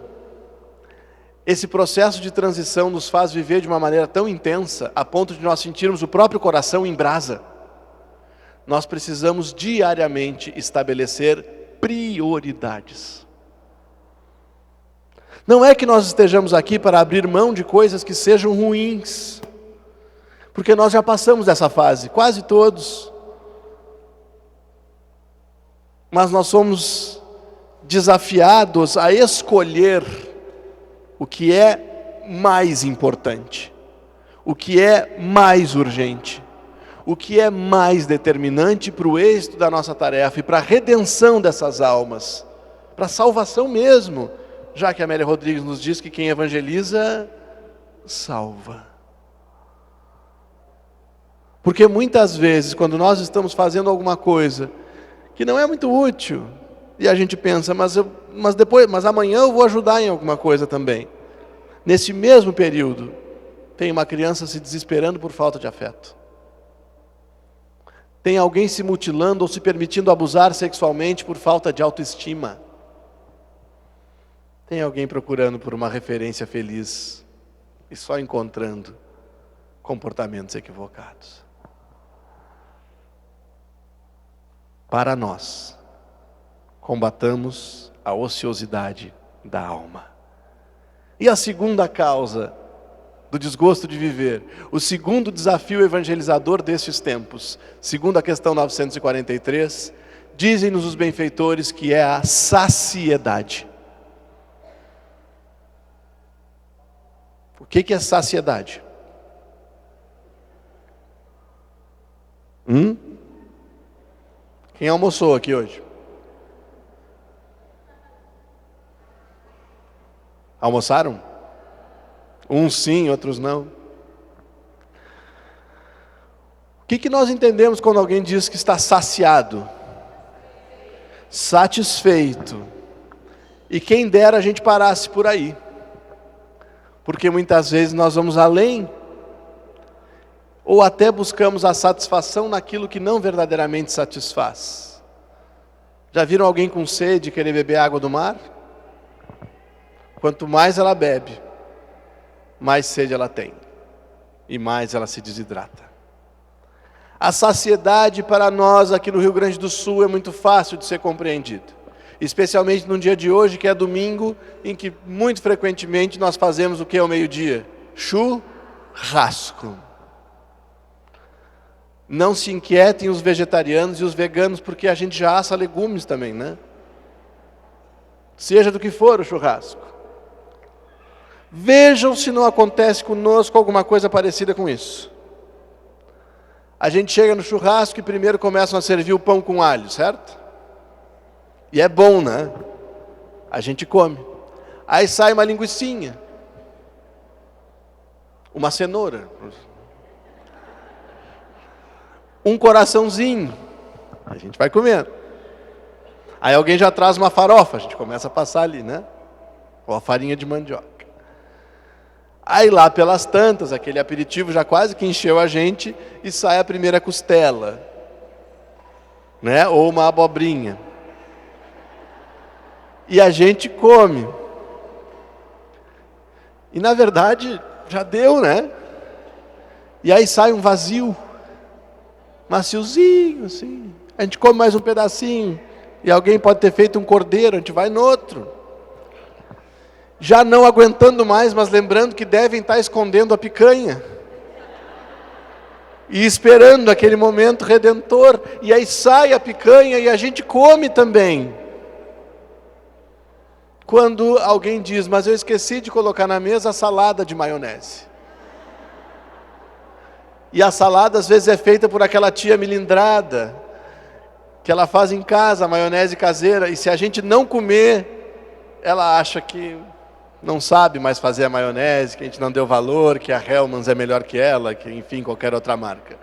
esse processo de transição nos faz viver de uma maneira tão intensa, a ponto de nós sentirmos o próprio coração em brasa. Nós precisamos diariamente estabelecer prioridades. Não é que nós estejamos aqui para abrir mão de coisas que sejam ruins, porque nós já passamos dessa fase, quase todos. Mas nós somos desafiados a escolher o que é mais importante, o que é mais urgente, o que é mais determinante para o êxito da nossa tarefa e para a redenção dessas almas, para a salvação mesmo, já que a Amélia Rodrigues nos diz que quem evangeliza, salva. Porque muitas vezes, quando nós estamos fazendo alguma coisa que não é muito útil, e a gente pensa, mas amanhã eu vou ajudar em alguma coisa também. Nesse mesmo período, tem uma criança se desesperando por falta de afeto. Tem alguém se mutilando ou se permitindo abusar sexualmente por falta de autoestima. Tem alguém procurando por uma referência feliz e só encontrando comportamentos equivocados. Para nós, combatamos a ociosidade da alma. E a segunda causa do desgosto de viver, o segundo desafio evangelizador destes tempos, segundo a questão 943, dizem-nos os benfeitores que é a saciedade. O que é saciedade? Quem almoçou aqui hoje? Almoçaram? Uns sim, outros não. O que nós entendemos quando alguém diz que está saciado? Satisfeito. E quem dera a gente parasse por aí. Porque muitas vezes nós vamos além, ou até buscamos a satisfação naquilo que não verdadeiramente satisfaz. Já viram alguém com sede querer beber água do mar? Quanto mais ela bebe, mais sede ela tem, e mais ela se desidrata. A saciedade para nós aqui no Rio Grande do Sul é muito fácil de ser compreendido. Especialmente no dia de hoje, que é domingo, em que muito frequentemente nós fazemos o que ao meio-dia? Churrasco. Não se inquietem os vegetarianos e os veganos, porque a gente já assa legumes também, né? Seja do que for o churrasco. Vejam se não acontece conosco alguma coisa parecida com isso. A gente chega no churrasco e primeiro começam a servir o pão com alho, certo? E é bom, né? A gente come. Aí sai uma linguicinha, uma cenoura, um coraçãozinho, a gente vai comendo. Aí alguém já traz uma farofa, a gente começa a passar ali, né? Ou a farinha de mandioca. Aí lá pelas tantas, aquele aperitivo já quase que encheu a gente e sai a primeira costela, né? Ou uma abobrinha. E a gente come. E na verdade, já deu, né? E aí sai um vazio, maciozinho, assim. A gente come mais um pedacinho. E alguém pode ter feito um cordeiro, a gente vai no outro. Já não aguentando mais, mas lembrando que devem estar escondendo a picanha. E esperando aquele momento redentor. E aí sai a picanha e a gente come também. Quando alguém diz, mas eu esqueci de colocar na mesa a salada de maionese. E a salada às vezes é feita por aquela tia milindrada, que ela faz em casa, a maionese caseira, e se a gente não comer, ela acha que não sabe mais fazer a maionese, que a gente não deu valor, que a Hellmann's é melhor que ela, que enfim, qualquer outra marca.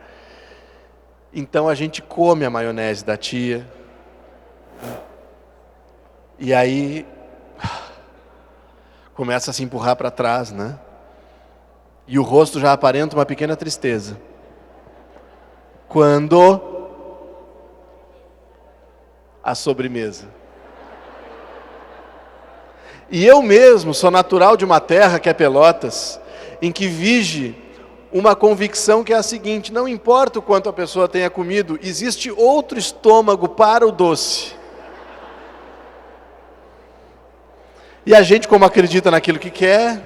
Então a gente come a maionese da tia, e aí começa a se empurrar para trás, né? E o rosto já aparenta uma pequena tristeza. Quando a sobremesa. E eu mesmo sou natural de uma terra que é Pelotas, em que vige uma convicção que é a seguinte: não importa o quanto a pessoa tenha comido, existe outro estômago para o doce. E a gente, como acredita naquilo que quer,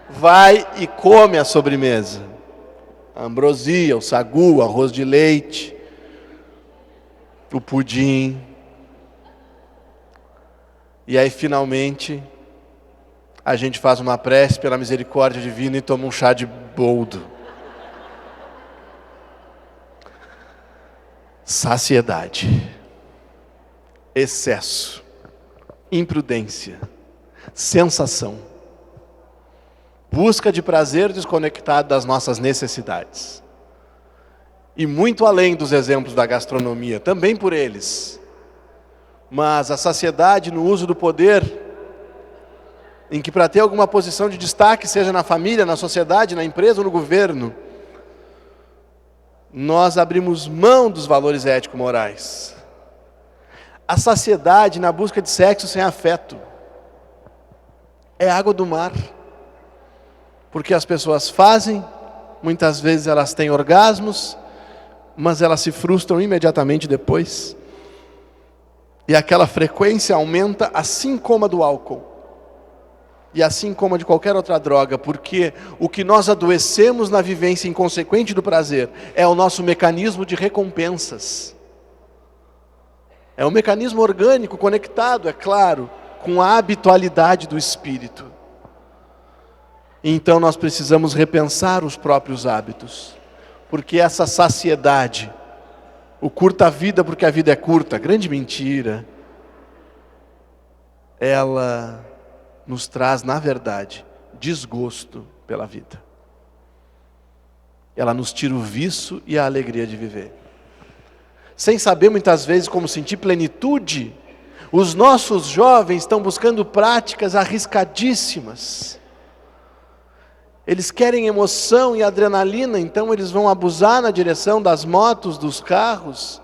vai e come a sobremesa. A ambrosia, o sagu, o arroz de leite, o pudim. E aí, finalmente, a gente faz uma prece pela misericórdia divina e toma um chá de boldo. Saciedade, excesso, imprudência, sensação, busca de prazer desconectado das nossas necessidades. E muito além dos exemplos da gastronomia, também por eles. Mas a saciedade no uso do poder, em que para ter alguma posição de destaque, seja na família, na sociedade, na empresa ou no governo, nós abrimos mão dos valores ético-morais. A saciedade na busca de sexo sem afeto é água do mar. Porque as pessoas fazem, muitas vezes elas têm orgasmos, mas elas se frustram imediatamente depois. E aquela frequência aumenta assim como a do álcool. E assim como a de qualquer outra droga, porque o que nós adoecemos na vivência inconsequente do prazer é o nosso mecanismo de recompensas. É um mecanismo orgânico conectado, é claro, com a habitualidade do espírito. Então nós precisamos repensar os próprios hábitos, porque essa saciedade, o curta a vida porque a vida é curta, grande mentira, ela nos traz, na verdade, desgosto pela vida. Ela nos tira o vício e a alegria de viver. Sem saber muitas vezes como sentir plenitude, os nossos jovens estão buscando práticas arriscadíssimas. Eles querem emoção e adrenalina, então eles vão abusar na direção das motos, dos carros.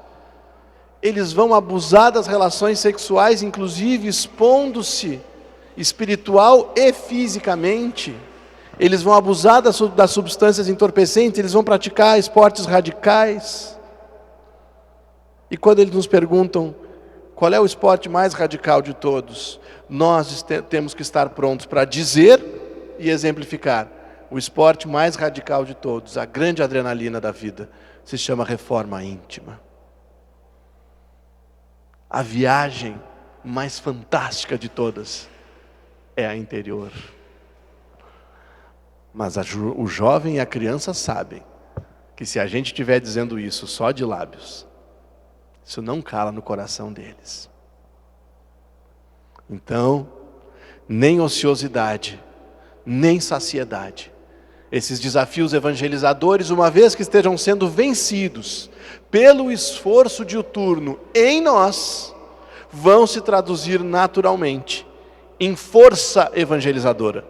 Eles vão abusar das relações sexuais, inclusive expondo-se espiritual e fisicamente. Eles vão abusar das substâncias entorpecentes, eles vão praticar esportes radicais. E quando eles nos perguntam qual é o esporte mais radical de todos, nós temos que estar prontos para dizer e exemplificar. O esporte mais radical de todos, a grande adrenalina da vida, se chama reforma íntima. A viagem mais fantástica de todas é a interior. Mas o jovem e a criança sabem que se a gente estiver dizendo isso só de lábios, isso não cala no coração deles. Então, nem ociosidade, nem saciedade. Esses desafios evangelizadores, uma vez que estejam sendo vencidos pelo esforço diuturno em nós, vão se traduzir naturalmente em força evangelizadora,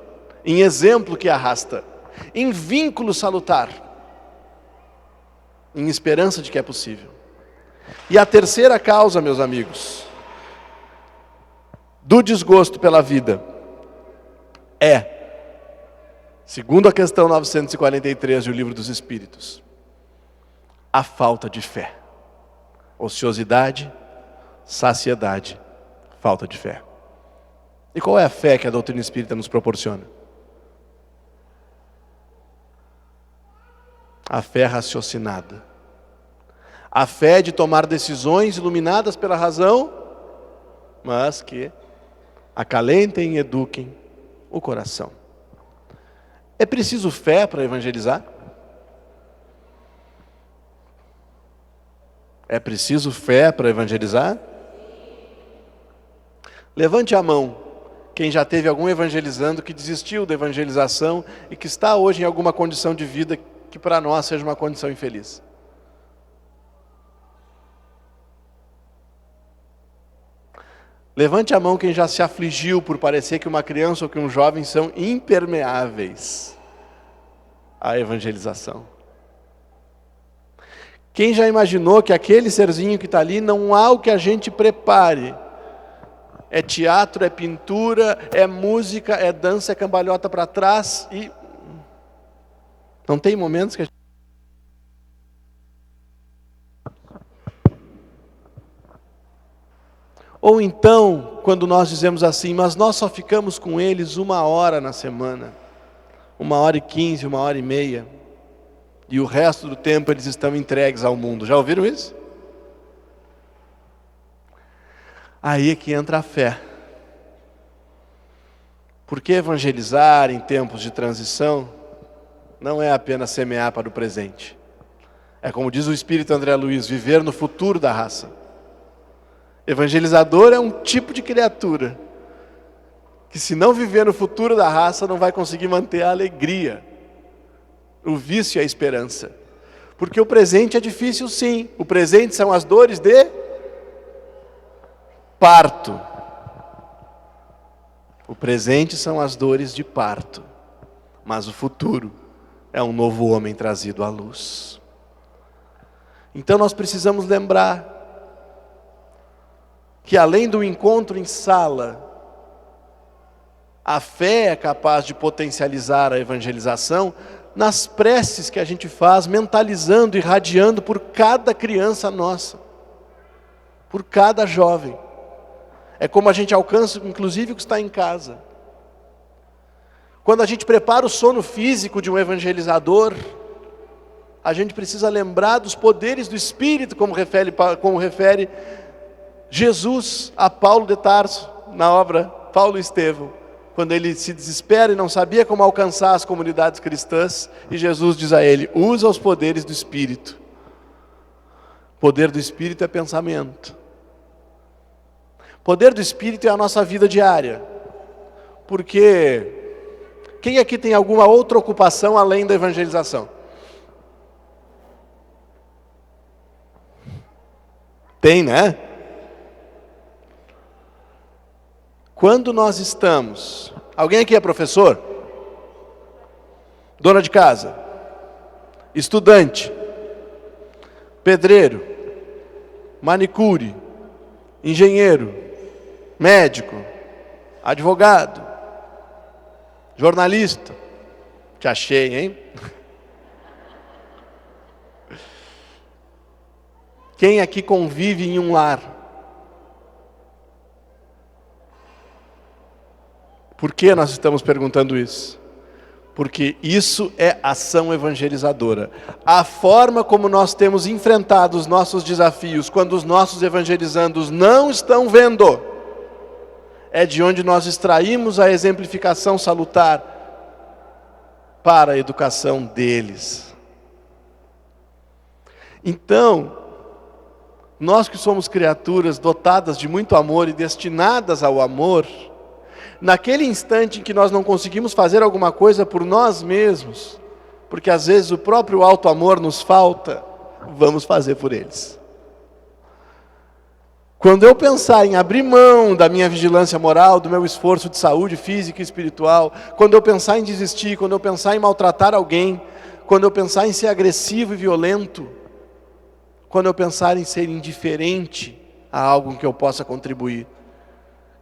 em exemplo que arrasta, em vínculo salutar, em esperança de que é possível. E a terceira causa, meus amigos, do desgosto pela vida é, segundo a questão 943 do Livro dos Espíritos, a falta de fé. Ociosidade, saciedade, falta de fé. E qual é a fé que a doutrina espírita nos proporciona? A fé raciocinada. A fé de tomar decisões iluminadas pela razão, mas que acalentem e eduquem o coração. É preciso fé para evangelizar? É preciso fé para evangelizar? Levante a mão quem já teve algum evangelizando que desistiu da evangelização e que está hoje em alguma condição de vida que para nós seja uma condição infeliz. Levante a mão quem já se afligiu por parecer que uma criança ou que um jovem são impermeáveis à evangelização. Quem já imaginou que aquele serzinho que está ali não há o que a gente prepare É teatro, é pintura, é música, é dança, é cambalhota para trás e... Não tem momentos que a gente... Ou então, quando nós dizemos assim, mas nós só ficamos com eles 1 hora na semana, 1h15, 1h30, e o resto do tempo eles estão entregues ao mundo. Já ouviram isso? Aí é que entra a fé. Porque evangelizar em tempos de transição não é apenas semear para o presente. É como diz o Espírito André Luiz, viver no futuro da raça. Evangelizador é um tipo de criatura que, se não viver no futuro da raça, não vai conseguir manter a alegria, o vício e a esperança. Porque o presente é difícil, sim. O presente são as dores de parto. O presente são as dores de parto. Mas o futuro é um novo homem trazido à luz. Então nós precisamos lembrar que, além do encontro em sala, a fé é capaz de potencializar a evangelização nas preces que a gente faz, mentalizando e irradiando por cada criança nossa, por cada jovem. É como a gente alcança, inclusive, o que está em casa. Quando a gente prepara o sono físico de um evangelizador, a gente precisa lembrar dos poderes do Espírito, como refere Jesus a Paulo de Tarso, na obra Paulo e Estevão, quando ele se desespera e não sabia como alcançar as comunidades cristãs, e Jesus diz a ele, usa os poderes do Espírito. O poder do Espírito é pensamento. O poder do Espírito é a nossa vida diária. Porque quem aqui tem alguma outra ocupação além da evangelização? Tem, né? Quando nós estamos... Alguém aqui é professor? Dona de casa? Estudante? Pedreiro? Manicure? Engenheiro? Médico? Advogado? Jornalista? Te achei, hein? Quem aqui convive em um lar? Por que nós estamos perguntando isso? Porque isso é ação evangelizadora. A forma como nós temos enfrentado os nossos desafios, quando os nossos evangelizandos não estão vendo, é de onde nós extraímos a exemplificação salutar para a educação deles. Então, nós que somos criaturas dotadas de muito amor e destinadas ao amor, naquele instante em que nós não conseguimos fazer alguma coisa por nós mesmos, porque às vezes o próprio alto amor nos falta, vamos fazer por eles. Quando eu pensar em abrir mão da minha vigilância moral, do meu esforço de saúde física e espiritual, quando eu pensar em desistir, quando eu pensar em maltratar alguém, quando eu pensar em ser agressivo e violento, quando eu pensar em ser indiferente a algo em que eu possa contribuir,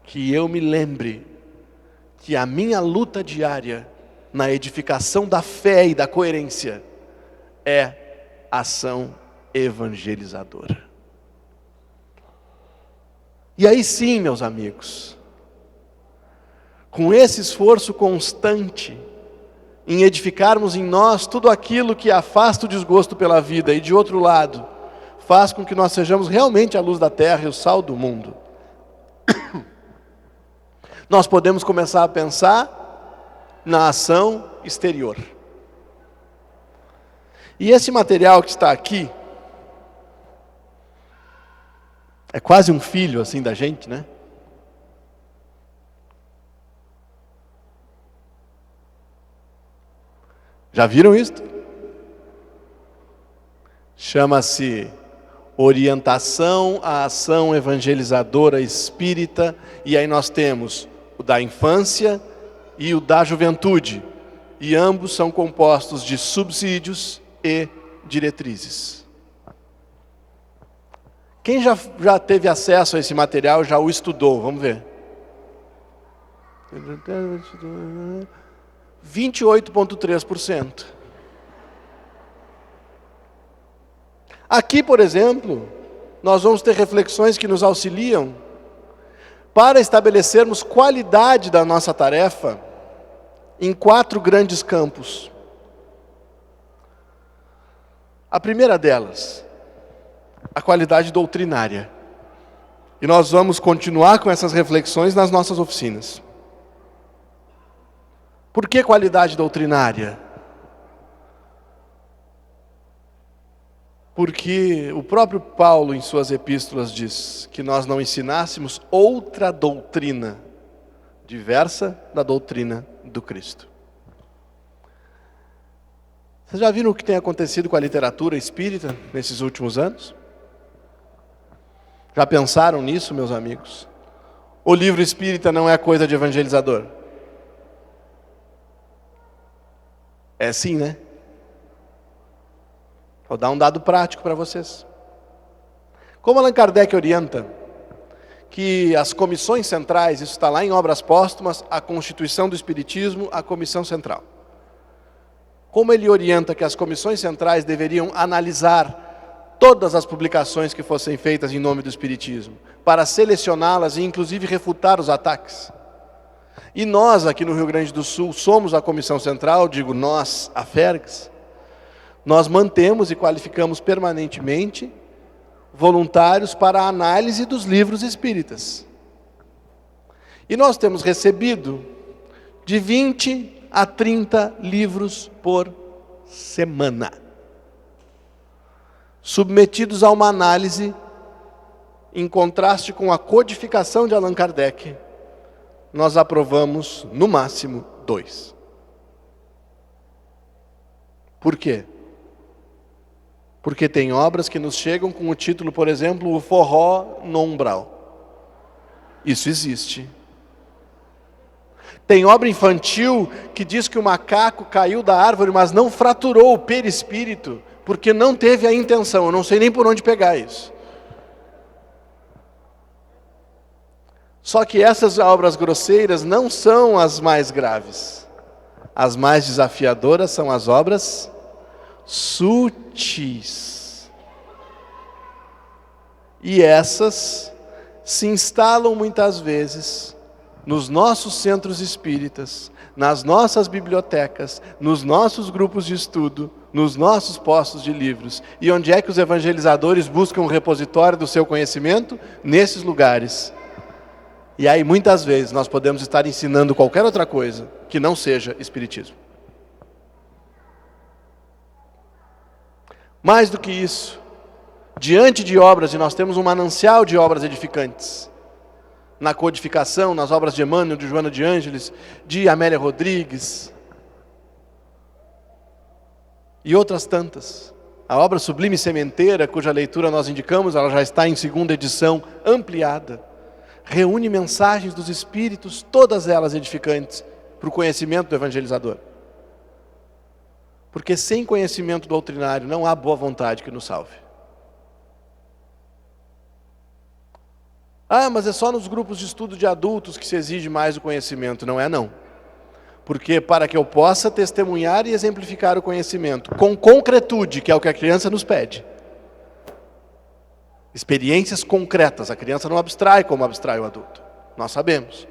que eu me lembre que a minha luta diária na edificação da fé e da coerência é ação evangelizadora. E aí sim, meus amigos, com esse esforço constante em edificarmos em nós tudo aquilo que afasta o desgosto pela vida e, de outro lado, faz com que nós sejamos realmente a luz da terra e o sal do mundo, nós podemos começar a pensar na ação exterior. E esse material que está aqui é quase um filho assim da gente, né? Já viram isso? Chama-se Orientação à Ação Evangelizadora Espírita, e aí nós temos o da infância e o da juventude, e ambos são compostos de subsídios e diretrizes. Quem já teve acesso a esse material, já o estudou? Vamos ver. 28,3%. Aqui, por exemplo, nós vamos ter reflexões que nos auxiliam para estabelecermos qualidade da nossa tarefa em 4 grandes campos. A primeira delas, a qualidade doutrinária. E nós vamos continuar com essas reflexões nas nossas oficinas. Por que qualidade doutrinária? Porque o próprio Paulo, em suas epístolas, diz que nós não ensinássemos outra doutrina, diversa da doutrina do Cristo. Vocês já viram o que tem acontecido com a literatura espírita nesses últimos anos? Já pensaram nisso, meus amigos? O livro espírita não é coisa de evangelizador? É sim, né? Vou dar um dado prático para vocês. Como Allan Kardec orienta que as comissões centrais, isso está lá em Obras Póstumas, a Constituição do Espiritismo, a Comissão Central. Como ele orienta que as comissões centrais deveriam analisar todas as publicações que fossem feitas em nome do Espiritismo, para selecioná-las e inclusive refutar os ataques. E nós, aqui no Rio Grande do Sul, somos a Comissão Central, digo nós, a FERGS. Nós mantemos e qualificamos permanentemente voluntários para a análise dos livros espíritas. E nós temos recebido de 20 a 30 livros por semana, submetidos a uma análise em contraste com a codificação de Allan Kardec. Nós aprovamos, no máximo, 2. Por quê? Porque tem obras que nos chegam com o título, por exemplo, O Forró no Umbral. Isso existe. Tem obra infantil que diz que o macaco caiu da árvore, mas não fraturou o perispírito, porque não teve a intenção. Eu não sei nem por onde pegar isso. Só que essas obras grosseiras não são as mais graves. As mais desafiadoras são as obras sutis. E essas se instalam muitas vezes nos nossos centros espíritas, nas nossas bibliotecas, nos nossos grupos de estudo, nos nossos postos de livros. E onde é que os evangelizadores buscam o repositório do seu conhecimento? Nesses lugares. E aí muitas vezes nós podemos estar ensinando qualquer outra coisa que não seja espiritismo. Mais do que isso, diante de obras, e nós temos um manancial de obras edificantes, na codificação, nas obras de Emmanuel, de Joana de Ângeles, de Amélia Rodrigues, e outras tantas. A obra Sublime Sementeira, cuja leitura nós indicamos, ela já está em 2ª edição ampliada, reúne mensagens dos Espíritos, todas elas edificantes, para o conhecimento do evangelizador. Porque sem conhecimento doutrinário não há boa vontade que nos salve. Ah, mas é só nos grupos de estudo de adultos que se exige mais o conhecimento. Não é não. Porque para que eu possa testemunhar e exemplificar o conhecimento, com concretude, que é o que a criança nos pede. Experiências concretas, a criança não abstrai como abstrai o adulto. Nós sabemos.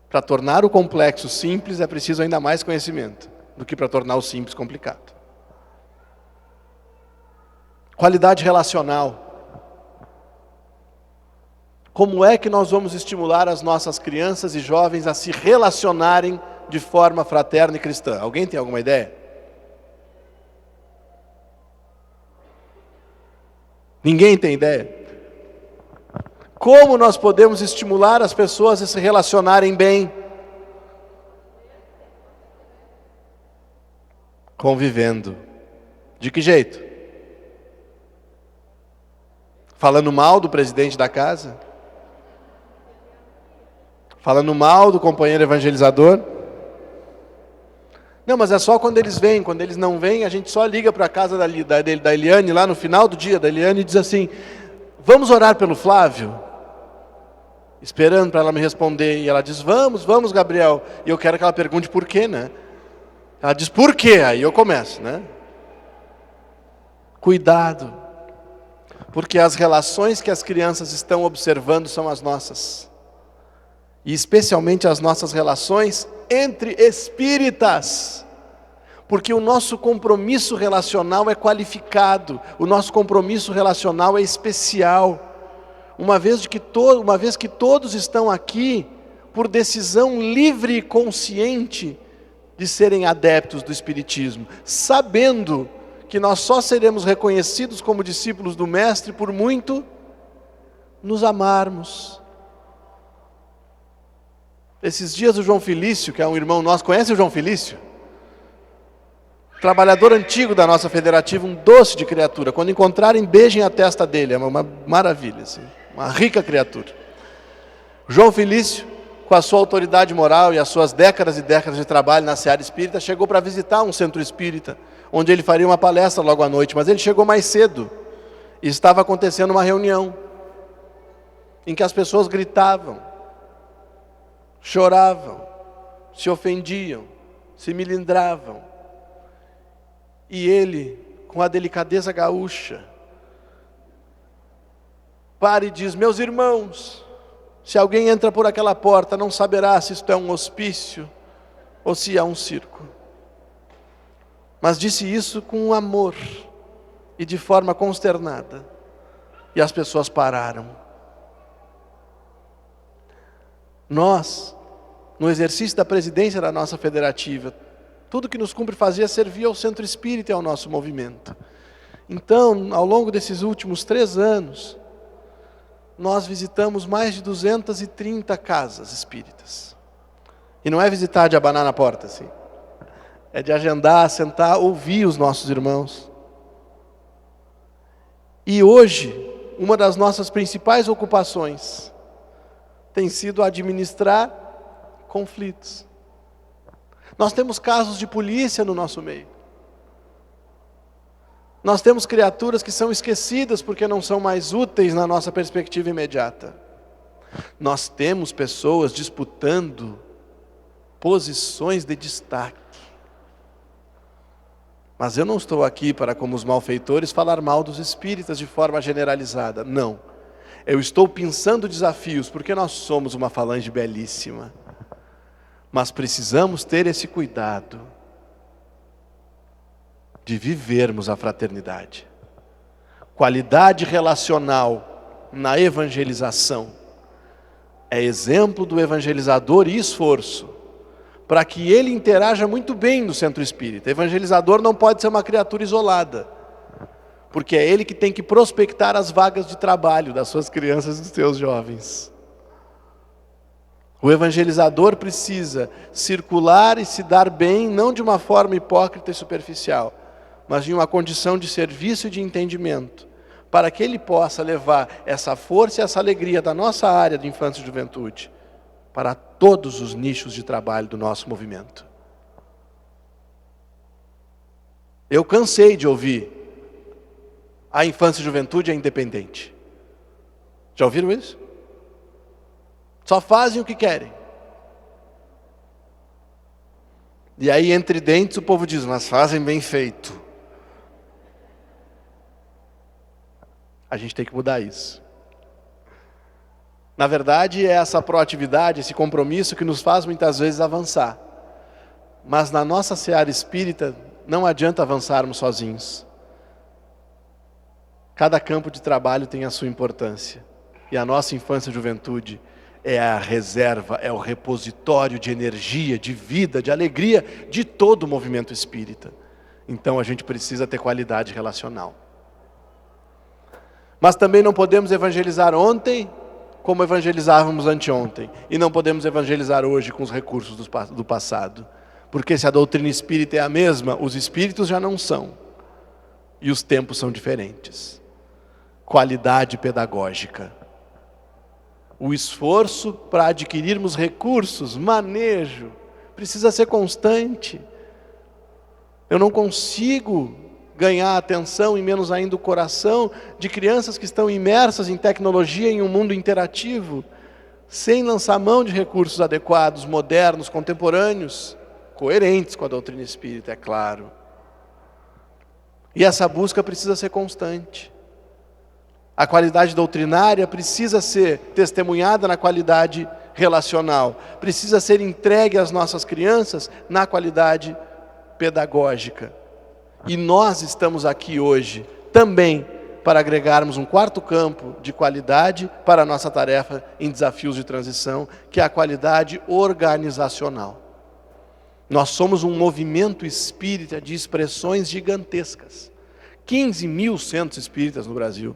Para tornar o complexo simples é preciso ainda mais conhecimento do que para tornar o simples complicado. Qualidade relacional. Como é que nós vamos estimular as nossas crianças e jovens a se relacionarem de forma fraterna e cristã? Alguém tem alguma ideia? Ninguém tem ideia? Como nós podemos estimular as pessoas a se relacionarem bem? Convivendo. De que jeito? Falando mal do presidente da casa? Falando mal do companheiro evangelizador? Não, mas é só quando eles vêm. Quando eles não vêm, a gente só liga para a casa da Eliane, lá no final do dia da Eliane, e diz assim: vamos orar pelo Flávio? esperando para ela me responder. E ela diz, vamos, vamos, Gabriel. E eu quero que ela pergunte por quê, né? Ela diz, por quê? Aí eu começo, né? Cuidado. Porque as relações que as crianças estão observando são as nossas. E especialmente as nossas relações entre espíritas. Porque o nosso compromisso relacional é qualificado, o nosso compromisso relacional é especial. Uma vez que todos estão aqui por decisão livre e consciente de serem adeptos do Espiritismo, sabendo que nós só seremos reconhecidos como discípulos do Mestre por muito nos amarmos. Esses dias o João Felício, que é um irmão nosso, conhece o João Felício? Trabalhador antigo da nossa federativa, um doce de criatura. Quando encontrarem, beijem a testa dele, é uma maravilha, assim, uma rica criatura. João Felício, com a sua autoridade moral e as suas décadas e décadas de trabalho na seara espírita, chegou para visitar um centro espírita, onde ele faria uma palestra logo à noite, mas ele chegou mais cedo, e estava acontecendo uma reunião, em que as pessoas gritavam, choravam, se ofendiam, se melindravam. E ele, com a delicadeza gaúcha, para e diz, meus irmãos, se alguém entra por aquela porta, não saberá se isto é um hospício ou se é um circo. Mas disse isso com amor e de forma consternada. E as pessoas pararam. Nós, no exercício da presidência da nossa federativa, tudo que nos cumpre fazer é servir ao Centro Espírita e ao nosso movimento. Então, ao longo desses últimos 3 anos, nós visitamos mais de 230 casas espíritas. E não é visitar de abanar na porta, assim. É de agendar, sentar, ouvir os nossos irmãos. E hoje, uma das nossas principais ocupações tem sido administrar conflitos. Nós temos casos de polícia no nosso meio. Nós temos criaturas que são esquecidas porque não são mais úteis na nossa perspectiva imediata. Nós temos pessoas disputando posições de destaque. Mas eu não estou aqui para, como os malfeitores, falar mal dos espíritas de forma generalizada. Não. Eu estou pensando desafios, porque nós somos uma falange belíssima. Mas precisamos ter esse cuidado de vivermos a fraternidade. Qualidade relacional na evangelização é exemplo do evangelizador e esforço para que ele interaja muito bem no centro espírita. Evangelizador não pode ser uma criatura isolada, porque é ele que tem que prospectar as vagas de trabalho das suas crianças e dos seus jovens. O evangelizador precisa circular e se dar bem, não de uma forma hipócrita e superficial, mas em uma condição de serviço e de entendimento, para que ele possa levar essa força e essa alegria da nossa área de infância e juventude para todos os nichos de trabalho do nosso movimento. Eu cansei de ouvir a infância e juventude é independente. Já ouviram isso? Só fazem o que querem. E aí, entre dentes, o povo diz, mas fazem bem feito. A gente tem que mudar isso. Na verdade, é essa proatividade, esse compromisso que nos faz muitas vezes avançar. Mas na nossa seara espírita, não adianta avançarmos sozinhos. Cada campo de trabalho tem a sua importância. E a nossa infância e juventude é a reserva, é o repositório de energia, de vida, de alegria de todo o movimento espírita. Então a gente precisa ter qualidade relacional. Mas também não podemos evangelizar ontem como evangelizávamos anteontem. E não podemos evangelizar hoje com os recursos do passado. Porque se a doutrina espírita é a mesma, os espíritos já não são. E os tempos são diferentes. Qualidade pedagógica. O esforço para adquirirmos recursos, manejo, precisa ser constante. Eu não consigo ganhar a atenção e menos ainda o coração de crianças que estão imersas em tecnologia, em um mundo interativo, sem lançar mão de recursos adequados, modernos, contemporâneos, coerentes com a doutrina espírita, é claro. E essa busca precisa ser constante. A qualidade doutrinária precisa ser testemunhada na qualidade relacional, precisa ser entregue às nossas crianças na qualidade pedagógica. E nós estamos aqui hoje também para agregarmos um quarto campo de qualidade para a nossa tarefa em desafios de transição, que é a qualidade organizacional. Nós somos um movimento espírita de expressões gigantescas. 15.000 centros espíritas no Brasil,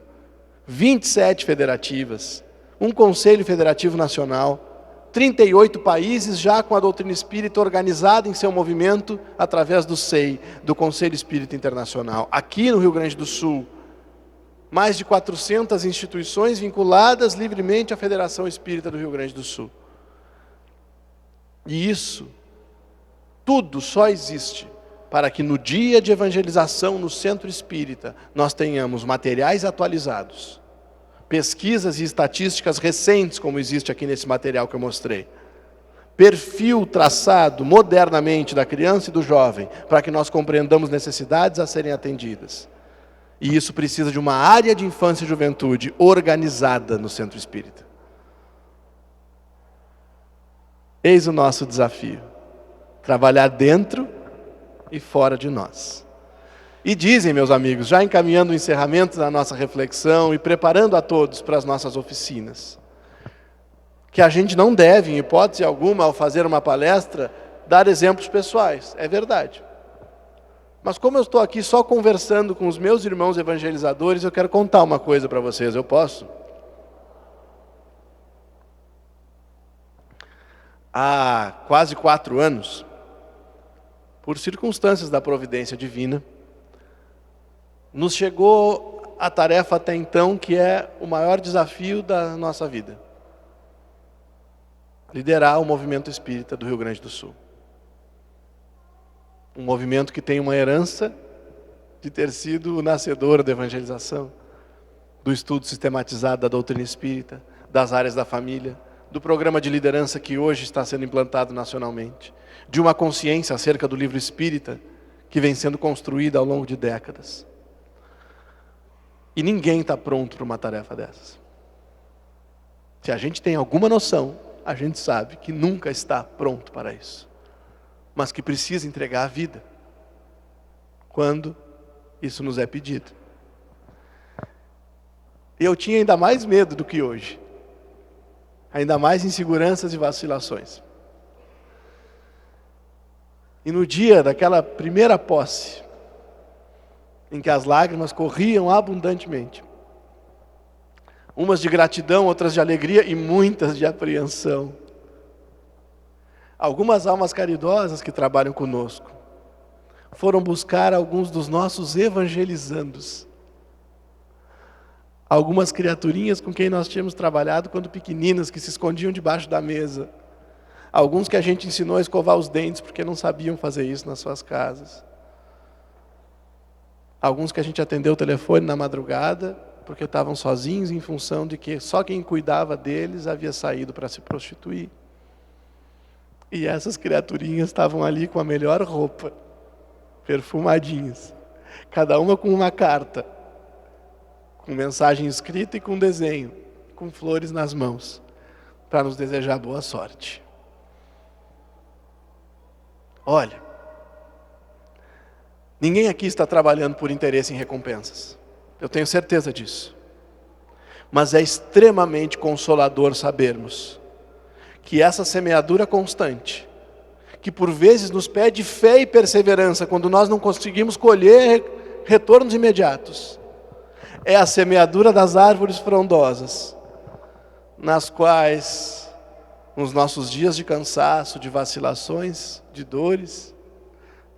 27 federativas, um Conselho Federativo Nacional, 38 países já com a doutrina espírita organizada em seu movimento através do SEI, do Conselho Espírita Internacional. Aqui no Rio Grande do Sul, mais de 400 instituições vinculadas livremente à Federação Espírita do Rio Grande do Sul. E isso, tudo só existe para que no dia de evangelização no Centro Espírita nós tenhamos materiais atualizados, pesquisas e estatísticas recentes, como existe aqui nesse material que eu mostrei, perfil traçado modernamente da criança e do jovem, para que nós compreendamos necessidades a serem atendidas. E isso precisa de uma área de infância e juventude organizada no Centro Espírita. Eis o nosso desafio: trabalhar dentro e fora de nós. E dizem, meus amigos, já encaminhando o encerramento da nossa reflexão e preparando a todos para as nossas oficinas, que a gente não deve, em hipótese alguma, ao fazer uma palestra, dar exemplos pessoais. É verdade. Mas como eu estou aqui só conversando com os meus irmãos evangelizadores, eu quero contar uma coisa para vocês. Eu posso? Há quase 4 anos, por circunstâncias da providência divina, nos chegou a tarefa até então que é o maior desafio da nossa vida: liderar o movimento espírita do Rio Grande do Sul. Um movimento que tem uma herança de ter sido o nascedor da evangelização, do estudo sistematizado da doutrina espírita, das áreas da família, do programa de liderança que hoje está sendo implantado nacionalmente, de uma consciência acerca do livro espírita que vem sendo construída ao longo de décadas. E ninguém está pronto para uma tarefa dessas. Se a gente tem alguma noção, a gente sabe que nunca está pronto para isso, mas que precisa entregar a vida quando isso nos é pedido. Eu tinha ainda mais medo do que hoje, ainda mais inseguranças e vacilações. E no dia daquela primeira posse, em que as lágrimas corriam abundantemente, umas de gratidão, outras de alegria e muitas de apreensão, algumas almas caridosas que trabalham conosco foram buscar alguns dos nossos evangelizandos, algumas criaturinhas com quem nós tínhamos trabalhado quando pequeninas, que se escondiam debaixo da mesa, alguns que a gente ensinou a escovar os dentes porque não sabiam fazer isso nas suas casas, alguns que a gente atendeu o telefone na madrugada porque estavam sozinhos em função de que só quem cuidava deles havia saído para se prostituir. E essas criaturinhas estavam ali com a melhor roupa, perfumadinhas, cada uma com uma carta, com mensagem escrita e com desenho, com flores nas mãos, para nos desejar boa sorte. Olha, ninguém aqui está trabalhando por interesse em recompensas, eu tenho certeza disso. Mas é extremamente consolador sabermos que essa semeadura constante, que por vezes nos pede fé e perseverança quando nós não conseguimos colher retornos imediatos, é a semeadura das árvores frondosas, nas quais, nos nossos dias de cansaço, de vacilações, de dores,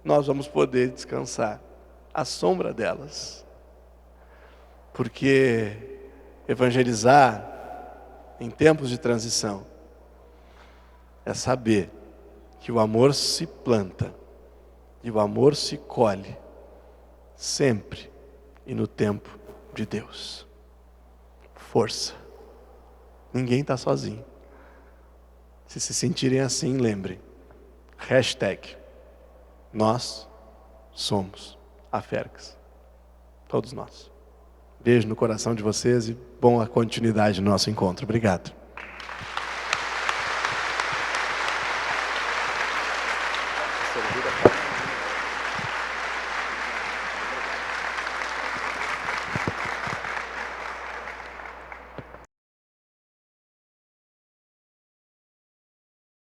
nós vamos poder descansar à sombra delas. Porque evangelizar em tempos de transição é saber que o amor se planta e o amor se colhe sempre e no tempo de Deus. Força. Ninguém está sozinho. Se se sentirem assim, lembrem. Hashtag nós somos a Fergs. Todos nós. Beijo no coração de vocês e boa continuidade no nosso encontro. Obrigado.